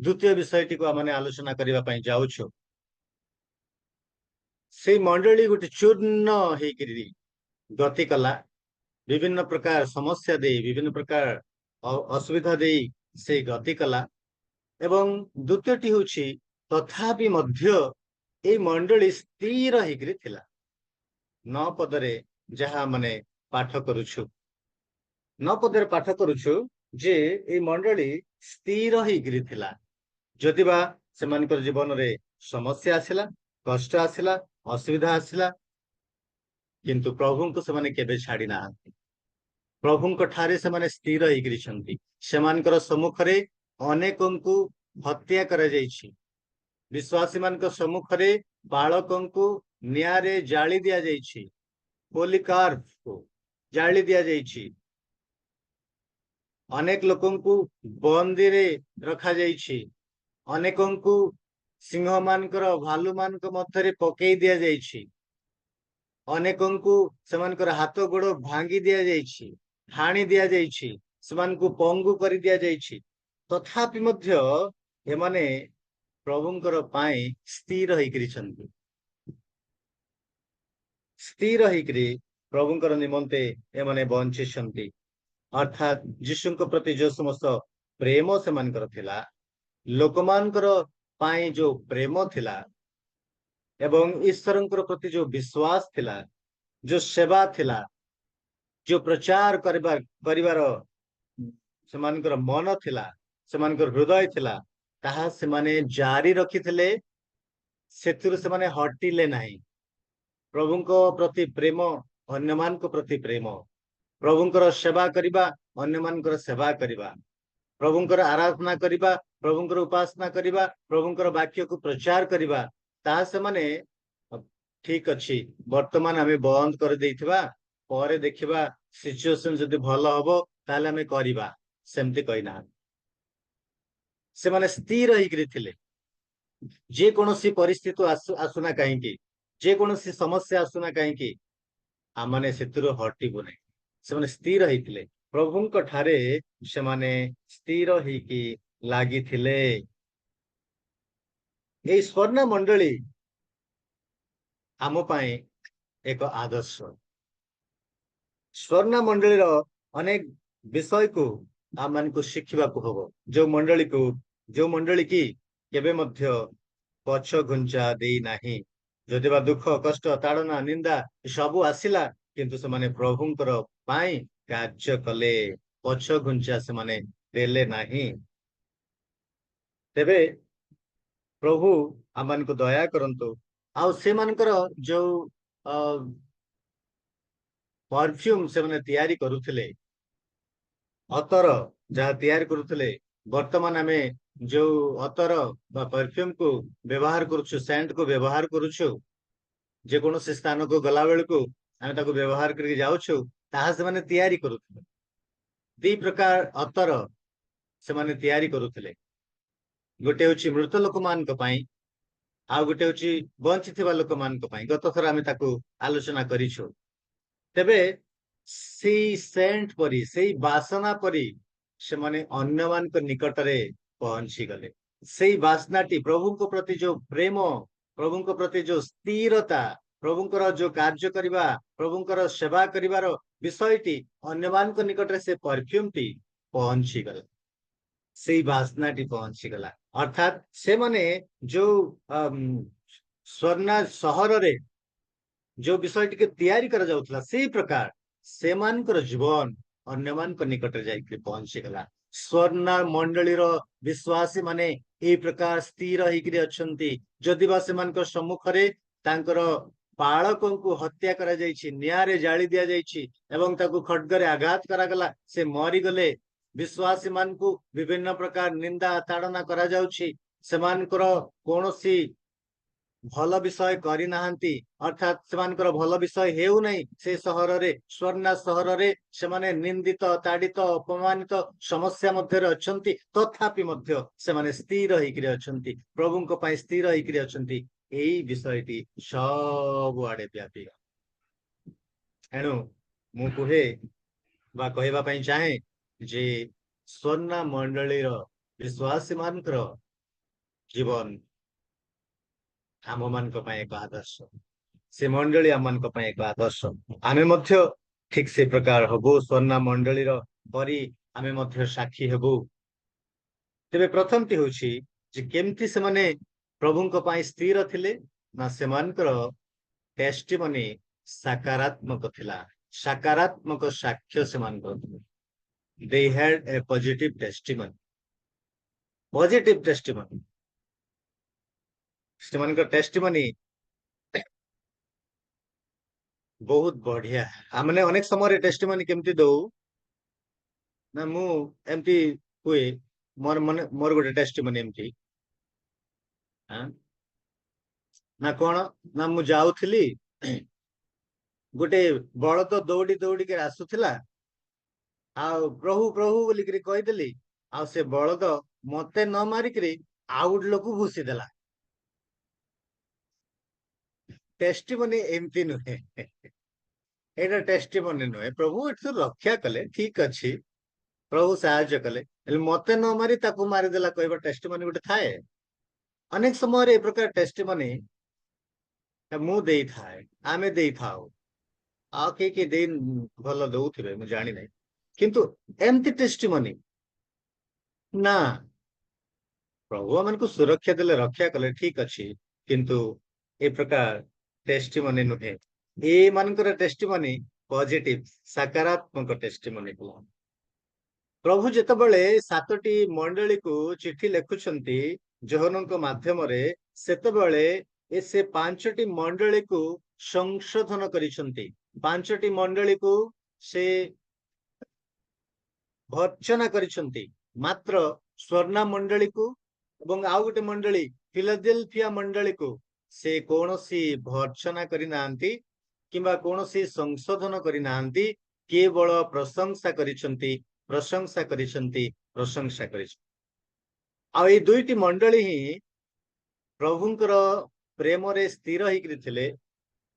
ଦ୍ୱିତୀୟ ବିଷୟଟିକୁ ଆମେ ଆଲୋଚନା କରିବା ପାଇଁ ଯାଉଛୁ। ସେଇ ମଣ୍ଡଳୀ ଗୋଟେ ଚୂର୍ଣ୍ଣ ହେଇକିରି ଗତି କଲା। ବିଭିନ୍ନ ପ୍ରକାର ସମସ୍ୟା ଦେଇ, ବିଭିନ୍ନ ପ୍ରକାର ଅସୁବିଧା ଦେଇ ସେ ଗତି କଲା। ଏବଂ ଦ୍ୱିତୀୟଟି ହେଉଛି ତଥାପି ମଧ୍ୟ এই ମଣ୍ଡଳୀ ସ୍ଥିର ହେଇକିରି ଥିଲା। 9 ପଦରେ ଯାହା ମାନେ ପାଠ କରୁଛୁ, 9 ପଦରେ ପାଠ କରୁଛୁ ଯେ এই ମଣ୍ଡଳୀ ସ୍ଥିର ହେଇକିରି ଥିଲା। ଯଦିବା ସେମାନଙ୍କର ଜୀବନରେ ସମସ୍ୟା ଆସିଲା, କଷ୍ଟ ଆସିଲା, ଅସୁବିଧା ଆସିଲା, କିନ୍ତୁ ପ୍ରଭୁଙ୍କୁ ସେମାନେ କେବେ ଛାଡି ନାହାନ୍ତି। ପ୍ରଭୁଙ୍କ ଠାରେ ସେମାନେ ସ୍ଥିର ହେଇକିରିଛନ୍ତି। ସେମାନଙ୍କର ସମ୍ମୁଖରେ ଅନେକଙ୍କୁ ହତ୍ୟା କରାଯାଇଛି। ବିଶ୍ୱାସୀ ମାନଙ୍କ ସମ୍ମୁଖରେ ବାଳକଙ୍କୁ ନିଆଁରେ ଜାଳି ଦିଆଯାଇଛି। ପୋଲିକାର୍ପକୁ ଜାଳି ଦିଆଯାଇଛି। ଅନେକ ଲୋକଙ୍କୁ ବନ୍ଦୀରେ ରଖାଯାଇଛି। ଅନେକଙ୍କୁ ସିଂହ ମାନଙ୍କର, ଭାଲୁ ମାନଙ୍କ ମଧ୍ୟରେ ପକେଇ ଦିଆଯାଇଛି। ଅନେକଙ୍କୁ ସେମାନଙ୍କର ହାତ ଗୋଡ ଭାଙ୍ଗି ଦିଆଯାଇଛି, ହାଣି ଦିଆଯାଇଛି, ସେମାନଙ୍କୁ ପଙ୍ଗୁ କରି ଦିଆଯାଇଛି। ତଥାପି ମଧ୍ୟ ଏମାନେ ପ୍ରଭୁଙ୍କର ପାଇଁ ସ୍ଥିର ହେଇକିରିଛନ୍ତି। ସ୍ଥିର ହେଇକିରି ପ୍ରଭୁଙ୍କର ନିମନ୍ତେ ଏମାନେ ବଞ୍ଚିଛନ୍ତି। ଅର୍ଥାତ୍ ଯୀଶୁଙ୍କ ପ୍ରତି ଯୋଉ ସମସ୍ତ ପ୍ରେମ ସେମାନଙ୍କର ଥିଲା, ଲୋକମାନଙ୍କର ପାଇଁ ଯୋଉ ପ୍ରେମ ଥିଲା ଏବଂ ଈଶ୍ୱରଙ୍କର ପ୍ରତି ଯୋଉ ବିଶ୍ୱାସ ଥିଲା, ଯୋଉ ସେବା ଥିଲା, ଯୋଉ ପ୍ରଚାର କରିବାର ସେମାନଙ୍କର ମନ ଥିଲା, ସେମାନଙ୍କର ହୃଦୟ ଥିଲା, ତାହା ସେମାନେ ଜାରି ରଖିଥିଲେ। ସେଥିରୁ ସେମାନେ ହଟିଲେ ନାହିଁ। ପ୍ରଭୁଙ୍କ ପ୍ରତି ପ୍ରେମ, ଅନ୍ୟମାନଙ୍କ ପ୍ରତି ପ୍ରେମ, ପ୍ରଭୁଙ୍କର ସେବା କରିବା, ଅନ୍ୟମାନଙ୍କର ସେବା କରିବା, ପ୍ରଭୁଙ୍କର ଆରାଧନା କରିବା, ପ୍ରଭୁଙ୍କର ଉପାସନା କରିବା, ପ୍ରଭୁଙ୍କର ବାକ୍ୟକୁ ପ୍ରଚାର କରିବା, ତାହା ସେମାନେ ଠିକ ଅଛି ବର୍ତ୍ତମାନ ଆମେ ବନ୍ଦ କରିଦେଇଥିବା, ପରେ ଦେଖିବା ସିଚୁଏସନ ଯଦି ଭଲ ହବ ତାହେଲେ ଆମେ କରିବା, ସେମିତି କହିନାହାନ୍ତି। ସେମାନେ ସ୍ଥିର ହେଇକିରି ଥିଲେ। ଯେକୌଣସି ପରିସ୍ଥିତି ଆସୁନା କାହିଁକି, ଯେକୌଣସି ସମସ୍ୟା ଆସୁନା କାହିଁକି ଆମମାନେ ସେଥିରୁ ହଟିବୁ ନାହିଁ। ସେମାନେ ସ୍ଥିର ହେଇଥିଲେ, ପ୍ରଭୁଙ୍କ ଠାରେ ସେମାନେ ସ୍ଥିର ହେଇକି ଲାଗିଥିଲେ। ଏଇ ସ୍ୱର୍ଣ୍ଣ ମଣ୍ଡଳୀ ଆମ ପାଇଁ ଏକ ଆଦର୍ଶ। ସ୍ୱର୍ଣ୍ଣ ମଣ୍ଡଳୀର ଅନେକ ବିଷୟକୁ ଆମମାନଙ୍କୁ ଶିଖିବାକୁ ହବ। ଯୋଉ ମଣ୍ଡଳୀ କି କେବେ ମଧ୍ୟ ପଛ ଘୁଞ୍ଚା ଦେଇନାହିଁ। ଯଦିବା ଦୁଃଖ, କଷ୍ଟ, ତାଡ଼ନା, ନିନ୍ଦା ସବୁ ଆସିଲା, କିନ୍ତୁ ସେମାନେ ପ୍ରଭୁଙ୍କର ପାଇଁ କାର୍ଯ୍ୟ କଲେ, ପଛ ଘୁଞ୍ଚା ସେମାନେ ଦେଲେ ନାହିଁ। ତେବେ ପ୍ରଭୁ ଆମମାନଙ୍କୁ ଦୟା କରନ୍ତୁ। ଆଉ ସେମାନଙ୍କର ଯୋଉ ପରଫ୍ୟୁମ ସେମାନେ ତିଆରି କରୁଥିଲେ, ଅତର ଯାହା ତିଆରି କରୁଥିଲେ, ବର୍ତ୍ତମାନ ଆମେ ଯୋଉ ଅତର ବା ପରଫ୍ୟୁମକୁ ବ୍ୟବହାର କରୁଛୁ, ସେଣ୍ଟକୁ ବ୍ୟବହାର କରୁଛୁ, ଯେକୌଣସି ସ୍ଥାନକୁ ଗଲା ବେଳକୁ ଆମେ ତାକୁ ବ୍ୟବହାର କରିକି ଯାଉଛୁ, ତାହା ସେମାନେ ତିଆରି କରୁଥିଲେ। ଦି ପ୍ରକାର ଅତର ସେମାନେ ତିଆରି କରୁଥିଲେ। ଗୋଟେ ହଉଛି ମୃତ ଲୋକମାନଙ୍କ ପାଇଁ, ଆଉ ଗୋଟେ ହଉଛି ବଞ୍ଚିଥିବା ଲୋକମାନଙ୍କ ପାଇଁ। ଗତ ଥର ଆମେ ତାକୁ ଆଲୋଚନା କରିଛୁ। ତେବେ ସେଇ ସେଣ୍ଟ ପରି, ସେଇ ବାସନା ପରି ସେମାନେ ଅନ୍ୟମାନଙ୍କ ନିକଟରେ ପହଞ୍ଚି ଗଲେ। ସେଇ ବାସ୍ନାଟି, ପ୍ରଭୁଙ୍କ ପ୍ରତି ଯୋଉ ପ୍ରେମ, ପ୍ରଭୁଙ୍କ ପ୍ରତି ଯୋଉ ସ୍ଥିରତା, ପ୍ରଭୁଙ୍କର ଯୋଉ କାର୍ଯ୍ୟ କରିବା, ପ୍ରଭୁଙ୍କର ସେବା କରିବାର ବିଷୟଟି ଅନ୍ୟମାନଙ୍କ ନିକଟରେ ସେ ପରଫ୍ୟୁମଟି ପହଞ୍ଚିଗଲା, ସେଇ ବାସ୍ନାଟି ପହଞ୍ଚିଗଲା। ଅର୍ଥାତ୍ ସେମାନେ ଯୋଉ ସ୍ୱର୍ଣ୍ଣ ସହରରେ ଯୋଉ ବିଷୟଟିকে ତିଆରି କରାଯାଉଥିଲା, ସେଇ ପ୍ରକାର ସେମାନଙ୍କର ଜୀବନ ଅନ୍ୟମାନଙ୍କ ନିକଟରେ ଯାଇକି ପହଞ୍ଚିଗଲା। ସ୍ୱର୍ଣ୍ଣ ମଣ୍ଡଳୀର ବିଶ୍ୱାସୀ ମାନେ ଏଇ ପ୍ରକାର ସ୍ଥିର ହେଇକିରି ଅଛନ୍ତି। ଯଦିବା ସେମାନଙ୍କ ସମ୍ମୁଖରେ ତାଙ୍କର ବାଳକଙ୍କୁ ହତ୍ୟା କରାଯାଇଛି, ନିଆଁରେ ଜାଳି ଦିଆଯାଇଛି ଏବଂ ତାକୁ ଖଡ୍ଗରେ ଆଘାତ କରାଗଲା, ସେ ମରିଗଲେ। ବିଶ୍ୱାସୀ ମାନଙ୍କୁ ବିଭିନ୍ନ ପ୍ରକାର ନିନ୍ଦା ତାଡ଼ନା କରାଯାଉଛି, ସେମାନଙ୍କର କୌଣସି ଭଲ ବିଷୟ କରିନାହାନ୍ତି, ଅର୍ଥାତ୍ ସେମାନଙ୍କର ଭଲ ବିଷୟ ହେଉନାହିଁ। ସେ ସହରରେ, ସ୍ୱର୍ଣ୍ଣ ସହରରେ ସେମାନେ ନିନ୍ଦିତ, ତାଡ଼ିତ, ଅପମାନିତ ସମସ୍ୟା ମଧ୍ୟରେ ଅଛନ୍ତି, ତଥାପି ମଧ୍ୟ ସେମାନେ ସ୍ଥିର ହେଇକିରି ଅଛନ୍ତି, ପ୍ରଭୁଙ୍କ ପାଇଁ ସ୍ଥିର ହେଇକିରି ଅଛନ୍ତି। ଏଇ ବିଷୟଟି ସବୁଆଡେ ବ୍ୟାପି। ଏଣୁ ମୁଁ କୁହେ ବା କହିବା ପାଇଁ ଚାହେଁ ଯେ ସ୍ୱର୍ଣ୍ଣ ମଣ୍ଡଳୀର ବିଶ୍ୱାସୀ ମାନଙ୍କର ଜୀବନ ଆମ ମାନଙ୍କ ପାଇଁ ଏକ ଆଦର୍ଶ। ସେ ମଣ୍ଡଳୀ ଆମ ମାନଙ୍କ ପାଇଁ ଏକ ଆଦର୍ଶ। ଆମେ ମଧ୍ୟ ଠିକ ସେ ପ୍ରକାର ହବୁ, ସ୍ୱର୍ଣ୍ଣ ମଣ୍ଡଳୀର ପରି ଆମେ ମଧ୍ୟ ସାକ୍ଷୀ ହେବୁ। ତେବେ ପ୍ରଥମଟି ହଉଛି ଯେ କେମିତି ସେମାନେ ପ୍ରଭୁଙ୍କ ପାଇଁ ସ୍ଥିର ଥିଲେ, ନା ସେମାନଙ୍କର ଟେଷ୍ଟିମନି ସକାରାତ୍ମକ ଥିଲା, ସକାରାତ୍ମକ ସାକ୍ଷ୍ୟ ସେମାନଙ୍କର ଥିଲା। They had a positive testimony. Positive testimony. ସେମାନଙ୍କର ଟେଷ୍ଟିମନି ବହୁତ ବଢିଆ। ଆମେ ଅନେକ ସମୟରେ ଟେଷ୍ଟିମନି କେମିତି ଦଉ ନା, ମୁଁ ଏମିତି ହୁଏ, ମୋର ଗୋଟେ ଟେଷ୍ଟିମନି ଏମିତି ନା କଣ ନା, ମୁଁ ଯାଉଥିଲି, ଗୋଟେ ବଳଦ ଦୌଡି ଦୌଡିକି ଆସୁଥିଲା, ଆଉ ପ୍ରଭୁ ପ୍ରଭୁ ବୋଲିକିରି କହିଦେଲି, ଆଉ ସେ ବଳଦ ମତେ ନ ମାରିକିରି ଆଉ ଗୋଟେ ଲୋକ ଭୁଷି ଦେଲା। ଟେଷ୍ଟିମନି ଏମିତି ନୁହେଁ, ଏଇଟା ଟେଷ୍ଟିମନି ନୁହେଁ। ପ୍ରଭୁ ଏଠୁ ରକ୍ଷା କଲେ, ଠିକ ଅଛି, ପ୍ରଭୁ ସାହାଯ୍ୟ କଲେ, ହେଲେ ମତେ ନ ମାରି ତାକୁ ମାରିଦେଲା କହିବା ଟେଷ୍ଟିମନି ଗୋଟେ ଥାଏ। ଅନେକ ସମୟରେ ଏ ପ୍ରକାର ଟେଷ୍ଟିମନି ମୁଁ ଦେଇଥାଏ, ଆମେ ଦେଇଥାଉ, ଆଉ କିଏ ଦେଇ ଭଲ ଦଉଥିବେ ମୁଁ ଜାଣିନାହିଁ, କିନ୍ତୁ ଏମିତି ଟେଷ୍ଟିମନି ନା, ପ୍ରଭୁ ଆମକୁ ସୁରକ୍ଷା ଦେଲେ, ରକ୍ଷା କଲେ, ଠିକ ଅଛି, କିନ୍ତୁ ଏ ପ୍ରକାର ଟେଷ୍ଟିମନି ନୁହେଁ। ଏମାନଙ୍କର ଟେଷ୍ଟିମନି ପଜିଟିଭ, ସକାରାତ୍ମକ ଟେଷ୍ଟିମନି। ପ୍ରଭୁ ଯେତେବେଳେ 7ଟି ମଣ୍ଡଳୀକୁ ଚିଠି ଲେଖୁଛନ୍ତି ଯୋହନଙ୍କ ମାଧ୍ୟମରେ, ସେତେବେଳେ ସେ 5ଟି ମଣ୍ଡଳୀକୁ ସଂଶୋଧନ କରିଛନ୍ତି। 5ଟି ମଣ୍ଡଳୀକୁ ସେ ଭର୍ଚ୍ଛନା କରିଛନ୍ତି। ମାତ୍ର ସ୍ୱର୍ଣ୍ଣ ମଣ୍ଡଳୀକୁ ଏବଂ ଆଉ ଗୋଟେ ମଣ୍ଡଳୀ ଫିଲାଦେଲଫିଆ ମଣ୍ଡଳୀକୁ ସେ କୌଣସି ଭର୍ଚ୍ଛନା କରିନାହାନ୍ତି କିମ୍ବା କୌଣସି ସଂଶୋଧନ କରିନାହାନ୍ତି, କେବଳ ପ୍ରଶଂସା କରିଛନ୍ତି, ପ୍ରଶଂସା କରିଛନ୍ତି, ପ୍ରଶଂସା କରିଛନ୍ତି। ଆଉ ଏଇ 2ଟି ମଣ୍ଡଳୀ ହିଁ ପ୍ରଭୁଙ୍କର ପ୍ରେମରେ ସ୍ଥିର ହେଇକିରି ଥିଲେ,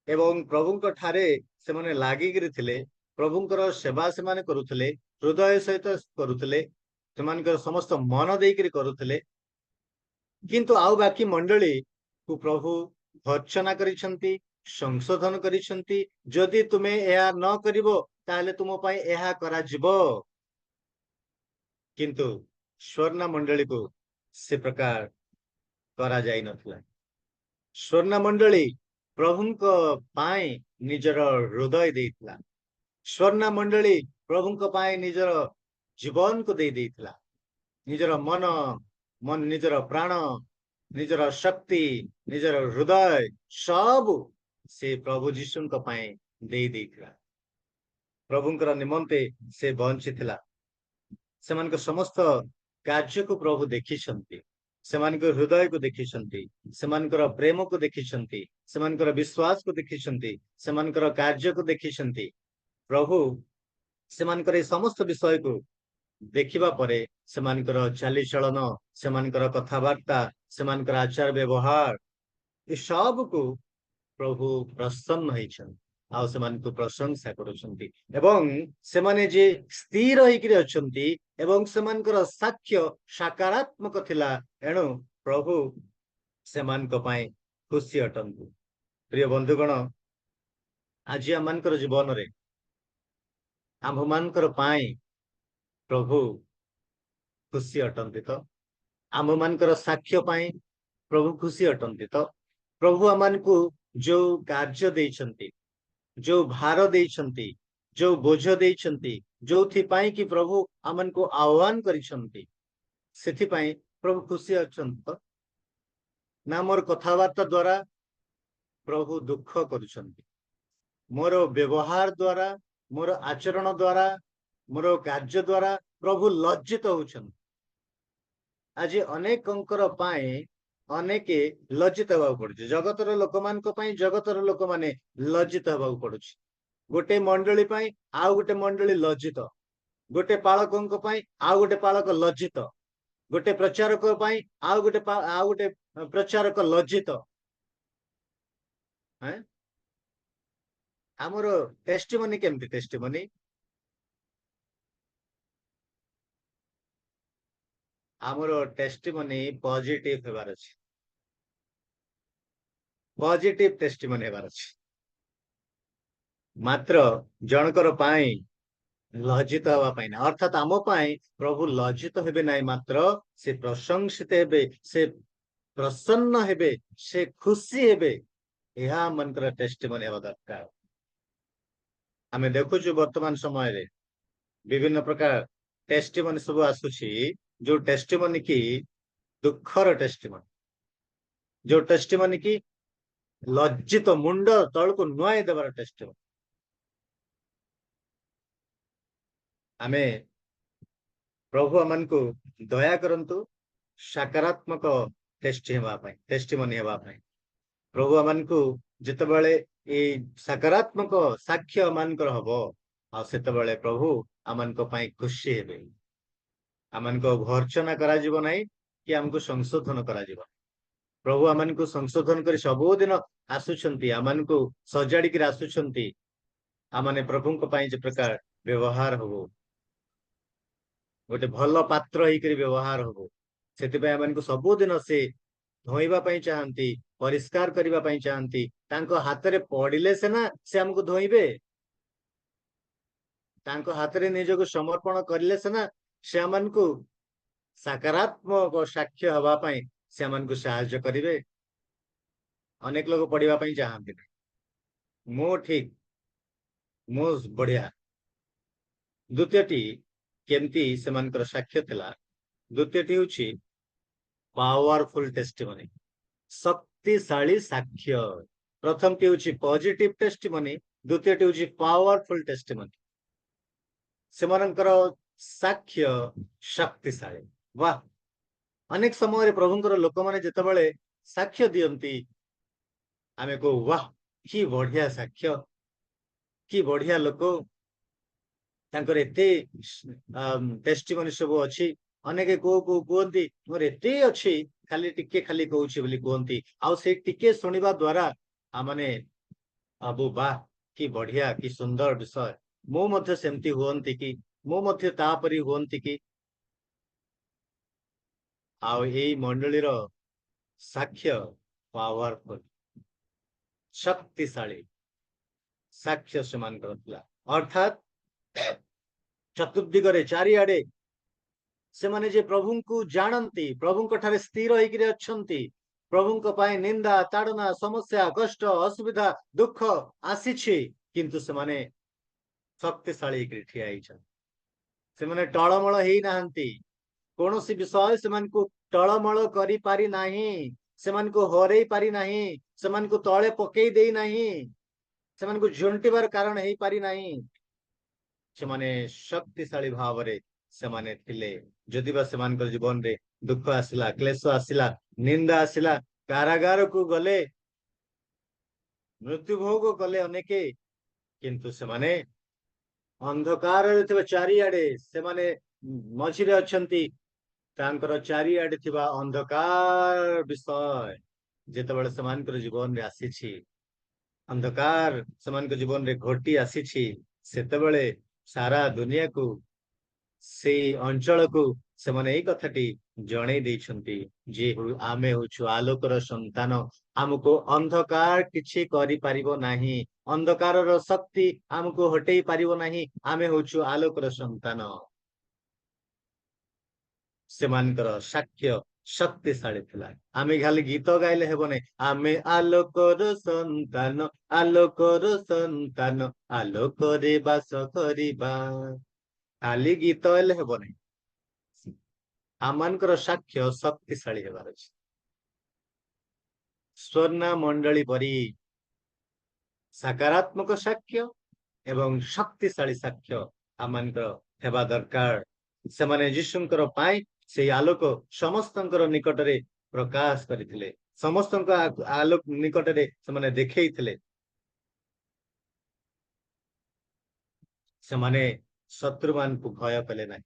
एवं प्रभुଙ୍କ ठारे ସେମାନେ ଲାଗିକିରି ଥିଲେ प्रभुଙ୍କର सेवा ସେମାନେ କରୁଥିଲେ हृदय सहित କରୁଥିଲେ ସେମାନଙ୍କର ସମସ୍ତ ମନ ଦେଇକିରି କରୁଥିଲେ କିନ୍ତୁ ଆଉ ବାକି ମଣ୍ଡଳୀ କୁ ପ୍ରଭୁ ଭର୍ତ୍ସନା କରିଛନ୍ତି ସଂଶୋଧନ କରିଛନ୍ତି ଯଦି ତୁମେ ଏହା ନ କରିବ ତାହେଲେ ତୁମ ପାଇଁ ଏହା କରାଯିବ କିନ୍ତୁ ସ୍ୱର୍ଣ୍ଣ ମଣ୍ଡଳୀକୁ ସେ ପ୍ରକାର କରାଯାଇ ନଥିଲା ସ୍ୱର୍ଣ୍ଣ ମଣ୍ଡଳୀ ପ୍ରଭୁଙ୍କ ପାଇଁ ନିଜର ହୃଦୟ ଦେଇଥିଲା ସ୍ୱର୍ଣ୍ଣ ମଣ୍ଡଳୀ ପ୍ରଭୁଙ୍କ ପାଇଁ ନିଜର ଜୀବନକୁ ଦେଇଥିଲା ନିଜର ମନ ନିଜର ପ୍ରାଣ ନିଜର ଶକ୍ତି ନିଜର ହୃଦୟ ସବୁ ସେ ପ୍ରଭୁ ଯୀଶୁଙ୍କ ପାଇଁ ଦେଇଥିଲା ପ୍ରଭୁଙ୍କର ନିମନ୍ତେ ସେ ବଞ୍ଚିଥିଲା ସେମାନଙ୍କ ସମସ୍ତ କାର୍ଯ୍ୟକୁ ପ୍ରଭୁ ଦେଖିଛନ୍ତି ସେମାନଙ୍କ ହୃଦୟକୁ ଦେଖିଛନ୍ତି ସେମାନଙ୍କର ପ୍ରେମକୁ ଦେଖିଛନ୍ତି ସେମାନଙ୍କର ବିଶ୍ୱାସକୁ ଦେଖିଛନ୍ତି ସେମାନଙ୍କର କାର୍ଯ୍ୟକୁ ଦେଖିଛନ୍ତି ପ୍ରଭୁ ସେମାନଙ୍କର ଏ ସମସ୍ତ ବିଷୟକୁ ଦେଖିବା ପରେ ସେମାନଙ୍କର ଚାଲିଚଳନ ସେମାନଙ୍କର କଥାବାର୍ତ୍ତା ସେମାନଙ୍କର ଆଚାର ବ୍ୟବହାର ଏ ସବୁକୁ ପ୍ରଭୁ ପ୍ରସନ୍ନ ହେଇଛନ୍ତି ଆଉ ସେମାନଙ୍କୁ ପ୍ରଶଂସା କରୁଛନ୍ତି ଏବଂ ସେମାନେ ଯେ ସ୍ଥିର ହେଇକିରି ଅଛନ୍ତି ଏବଂ ସେମାନଙ୍କର ସାକ୍ଷ୍ୟ ସକାରାତ୍ମକ ଥିଲା ଏଣୁ ପ୍ରଭୁ ସେମାନଙ୍କ ପାଇଁ ଖୁସି ଅଟନ୍ତି ପ୍ରିୟ ବନ୍ଧୁଗଣ ଆଜି ଆମମାନଙ୍କର ଜୀବନରେ ଆମ୍ଭମାନଙ୍କର ପାଇଁ ପ୍ରଭୁ ଖୁସି ଅଟନ୍ତି ତ ଆମ୍ଭମାନଙ୍କର ସାକ୍ଷ୍ୟ ପାଇଁ ପ୍ରଭୁ ଖୁସି ଅଟନ୍ତି ତ ପ୍ରଭୁ ଆମମାନଙ୍କୁ ଯୋଉ କାର୍ଯ୍ୟ ଦେଇଛନ୍ତି ଯୋଉ ଭାର ଦେଇଛନ୍ତି ଯୋଉ ବୋଝ ଦେଇଛନ୍ତି ଯୋଉଥିପାଇଁ କି ପ୍ରଭୁ ଆମମାନଙ୍କୁ ଆହ୍ୱାନ କରିଛନ୍ତି ସେଥିପାଇଁ ପ୍ରଭୁ ଖୁସି ଅଛନ୍ତି ତ ନା ମୋର କଥାବାର୍ତ୍ତା ଦ୍ୱାରା ପ୍ରଭୁ ଦୁଃଖ କରୁଛନ୍ତି ମୋର ବ୍ୟବହାର ଦ୍ୱାରା ମୋର ଆଚରଣ ଦ୍ୱାରା ମୋର କାର୍ଯ୍ୟ ଦ୍ୱାରା ପ୍ରଭୁ ଲଜ୍ଜିତ ହଉଛନ୍ତି ଆଜି ଅନେକଙ୍କର ପାଇଁ ଅନେକ ଲଜ୍ଜିତ ହେବାକୁ ପଡୁଛି ଜଗତର ଲୋକମାନଙ୍କ ପାଇଁ ଜଗତର ଲୋକମାନେ ଲଜ୍ଜିତ ହେବାକୁ ପଡୁଛି ଗୋଟେ ମଣ୍ଡଳୀ ପାଇଁ ଆଉ ଗୋଟେ ମଣ୍ଡଳୀ ଲଜ୍ଜିତ ଗୋଟେ ପାଳକଙ୍କ ପାଇଁ ଆଉ ଗୋଟେ ପାଳକ ଲଜ୍ଜିତ ଗୋଟେ ପ୍ରଚାରକ ପାଇଁ ଆଉ ଗୋଟେ ପ୍ରଚାରକ ଲଜ୍ଜିତ ଆମର ଟେଷ୍ଟିମନି କେମିତି ଟେଷ୍ଟିମନି ଆମର ଟେଷ୍ଟିମନି ପଜିଟିଭ ହେବାର ଅଛି ପଜିଟିଭ ଟେଷ୍ଟିମନି ହେବାର ଅଛି ମାତ୍ର ଜଣଙ୍କର ପାଇଁ ଲଜ୍ଜିତ ହେବା ପାଇଁ ନା ଅର୍ଥାତ ଆମ ପାଇଁ ପ୍ରଭୁ ଲଜ୍ଜିତ ହେବେ ନାହିଁ ମାତ୍ର ସେ ପ୍ରଶଂସିତ ହେବେ ସେ ପ୍ରସନ୍ନ ହେବେ ସେ ଖୁସି ହେବେ ଏହା ଆମମାନଙ୍କର ଟେଷ୍ଟିମନି ହେବା ଦରକାର ଆମେ ଦେଖୁଛୁ ବର୍ତ୍ତମାନ ସମୟରେ ବିଭିନ୍ନ ପ୍ରକାର ଟେଷ୍ଟିମନି ସବୁ ଆସୁଛି ଯୋଉ ଟେଷ୍ଟିମନି କି ଦୁଃଖର ଟେଷ୍ଟିମନି ଯୋଉ ଟେଷ୍ଟିମନି କି ଲଜ୍ଜିତ ମୁଣ୍ଡ ତଳକୁ ନୁଆଇ ଦେବାର ଟେଷ୍ଟିମନି ଆମେ ପ୍ରଭୁ ଆମମାନଙ୍କୁ ଦୟା କରନ୍ତୁ ସକାରାତ୍ମକ ଟେଷ୍ଟିମନି ହେବା ପାଇଁ ପ୍ରଭୁ ଆମମାନଙ୍କୁ ଯେତେବେଳେ ଏଇ ସକାରାତ୍ମକ ସାକ୍ଷ୍ୟ ମାନଙ୍କର ହବ ଆଉ ସେତେବେଳେ ପ୍ରଭୁ ଆମମାନଙ୍କ ପାଇଁ ଖୁସି ହେବେ ଆମମାନଙ୍କୁ ଭର୍ତ୍ସନା କରାଯିବ ନାହିଁ କି ଆମକୁ ସଂଶୋଧନ କରାଯିବ ପ୍ରଭୁ ଆମମାନଙ୍କୁ ସଂଶୋଧନ କରି ସବୁଦିନ ଆସୁଛନ୍ତି ଆମମାନଙ୍କୁ ସଜାଡିକିରି ଆସୁଛନ୍ତି ଆମମାନେ ପ୍ରଭୁଙ୍କ ପାଇଁ ଯେ ପ୍ରକାର ବ୍ୟବହାର ହବ ଗୋଟେ ଭଲ ପାତ୍ର ହେଇକରି ବ୍ୟବହାର ହବ ସେଥିପାଇଁ ଆମମାନଙ୍କୁ ସବୁଦିନ ସେ ଧୋଇବା ପାଇଁ ଚାହାନ୍ତି ପରିଷ୍କାର କରିବା ପାଇଁ ଚାହାନ୍ତି ତାଙ୍କ ହାତରେ ପଡିଲେ ସିନା ସେ ଆମକୁ ଧୋଇବେ ତାଙ୍କ ହାତରେ ନିଜକୁ ସମର୍ପଣ କରିଲେ ସିନା ସେମାନଙ୍କୁ ସକାରାତ୍ମକ ସାକ୍ଷ୍ୟ ହେବା ପାଇଁ ସେମାନଙ୍କୁ ସାହାଯ୍ୟ କରିବେ ଅନେକ ଲୋକ ପଢିବା ପାଇଁ ଚାହାନ୍ତି ମୁଁ ଠିକ ମୁଁ ବଢିଆ ଦ୍ୱିତୀୟଟି କେମିତି ସେମାନଙ୍କର ସାକ୍ଷ୍ୟ ଥିଲା ଦ୍ୱିତୀୟଟି ହେଉଛି ପାୱାରଫୁଲ ଟେଷ୍ଟିମନି ଶକ୍ତିଶାଳୀ ସାକ୍ଷ୍ୟ ପ୍ରଥମଟି ହେଉଛି ପଜିଟିଭ ଟେଷ୍ଟିମନି ଦ୍ୱିତୀୟଟି ହେଉଛି ପାୱାରଫୁଲ ଟେଷ୍ଟିମନି ସେମାନଙ୍କର ସାକ୍ଷ୍ୟ ଶକ୍ତିଶାଳୀ ବା ଅନେକ ସମୟରେ ପ୍ରଭୁଙ୍କର ଲୋକମାନେ ଯେତେବେଳେ ସାକ୍ଷ୍ୟ ଦିଅନ୍ତି ଆମେ କହୁ ୱାହ କି ବଢିଆ ସାକ୍ଷ୍ୟ କି ବଢିଆ ଲୋକ ତାଙ୍କର ଏତେ ଟେଷ୍ଟିମନି ସବୁ ଅଛି ଅନେକ କୁହନ୍ତି ମୋର ଏତେ ଅଛି ଖାଲି ଟିକେ ଖାଲି କହୁଛି ବୋଲି କୁହନ୍ତି ଆଉ ସେଇ ଟିକେ ଶୁଣିବା ଦ୍ୱାରା ଆମମାନେ आबू वाह कि बढ़िया कि सुंदर विषय मो मध्य सेमती हुअंती कि मो मध्य तापरी हुअंती कि आउ एई मंडलीर साक्ष्य पावरफुल शक्तिशाली साक्ष्य सेमानकर थिला अर्थात चतुर्दिगरे चारिआडे सेमाने जे प्रभुंकु जानती प्रभुंक ठारे स्थिर होइकिरे अछंती प्रभुंक पाए निंदा ताड़ना समस्या कष्ट असुविधा दुख आसीछि किंतु सेमाने शक्तिशाली होइकिरे ठिया होइछन सेमाने टळमळ हेई नाहंती कौनसी विषय सेमानकु टळमळ करि पारि नाही सेमानकु हरेई पारि नाही सेमानकु तळे पकेई देई नाही सेमानकु झुंटिबार कारण हेई पारि नाही सेमाने शक्तिशाली भावरे सेमाने थिले जदि बा सेमानकर जीवन रे दुख आसिला क्लेश आसिला निंदा आसिला कारागार को गले मृत्यु भोग कले अनेके किंतु सेमाने अंधकार चारिआडे सेमाने मझिरे अछंती तांकर चारिआडे थिबा अंधकार विषय जेतेबेले सेमानकर जीवन रे आसीछि अंधकार सेमानकर जीवन रे घटी आसीछि सेतेबेले सारा दुनिया को से अंचल को सेमाने एई कथाटी जणै दैछंती जे आमे होछु आलोकर संतान आमको अंधकार किछि करि पारिबो नाही अंधकारर शक्ति आमको हटेई पारिबो नाही आमे होछु आलोकर संतान सेमानकर साक्ष्य शक्तिशाली थिला आमे खाली गीत गाइले हेबने आमे आलोकर संतान आलोकरे बास करिबा खाली गीत हेले हेबने आमानकर साक्ष्य शक्तिशाली हेबार अछि स्वर्णा मंडली परी सकारात्मक साक्ष्य एवं शक्तिशाली साक्ष्य आमानकर हेबा दरकार सेमाने यीशुंकर पाई से आलोक समस्तंकर निकटरे प्रकाश करिथिले समस्तंक आलोक निकटरे सेमाने देखैथिले सेमाने शत्रुमान को भय कले नाही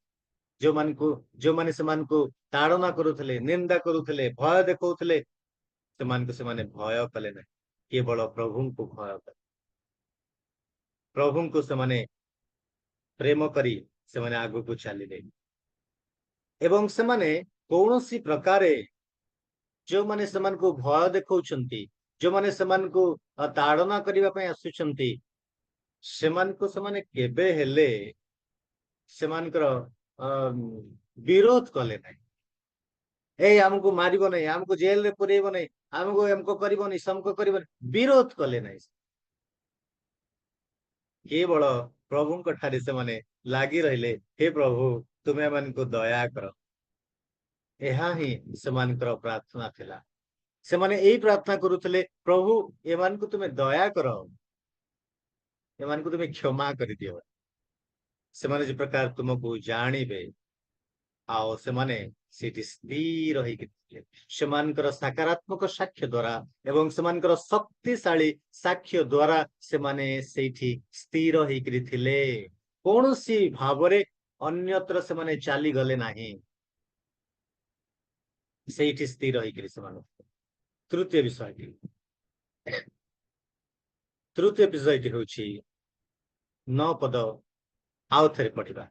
जो माने सेमान को ताड़ना करुथिले निंदा करुथिले भय देखौथिले सेमान को सेमाने भय कले नाही केवल प्रभु को भय कले प्रभु को सेमाने प्रेम करी सेमाने आगु को चलिले एवं सेमाने कौनसी प्रकारे जो माने सेमान को भय देखौछंती जो माने सेमान को ताड़ना करिबा पय आसुछंती सेमान को सेमाने केबे हेले सेमानकर विरोध कले नाही ए हमको मारिबो नहीं हमको जेल रे पुरेबो नहीं हमको करिबो नहीं समको करिबो विरोध कले नाही केवल प्रभुंक ठारे सेमाने लागी रहिले हे प्रभु तुमे मन को दया कर एहा ही सेमानकर प्रार्थना थिला सेमाने एई प्रार्थना करुथिले प्रभु एमान को तुमे दया कर एमान को तुमे क्षमा करि दियो सेमाने जे प्रकार तुमको जानिबे आओ सेमाने सेठी स्थिर होइके सेमानकर सकारात्मक साक्ष्य द्वारा एवं सेमानकर शक्तिशाली साक्ष्य द्वारा सेमाने सेठी स्थिर होइके थिले कौनसी भावरे अन्यत्र सेमाने चाली गले नाही सेठी स्थिर होइके सेमाने तृतीय विषयटी होछि 9 पद आउ थरे पढ़िबा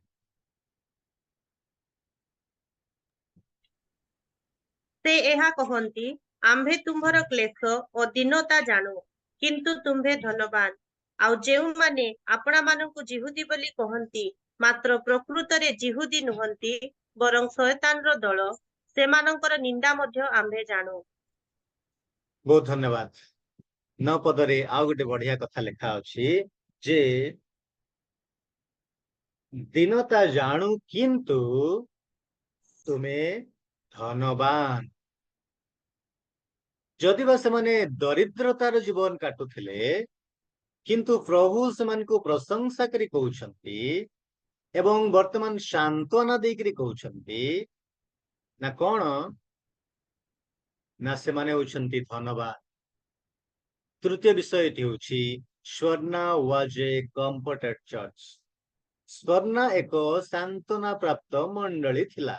से एहा कहंती आम्भे तुम्भर क्लेश और दीनता जानो किंतु तुम्भे धनवान आउ जेउ माने आपणा मानकु जिहुदी बोली कहंती मात्र प्रकृत रे जिहुदी नुहंती बरं शयतान रो दल सेमानकर निंदा मध्य आम्भे जानो बहुत धन्यवाद 9 पदरे आउ गोटे बढ़िया कथा लिखा अछि जे दीनता जानु किंतु तुम्हें धनवान जदि बा सेमाने दरिद्रतार जीवन काटुथिले किंतु प्रभु सेमान को प्रशंसा करी कहउछंती एवं वर्तमान सांत्वना देकरी कहउछंती ना कोन ना सेमाने होउछंती धनवान तृतीय विषयटी होछि Smyrna was a comforted church Smyrna एक सांत्वना प्राप्त मंडली थिला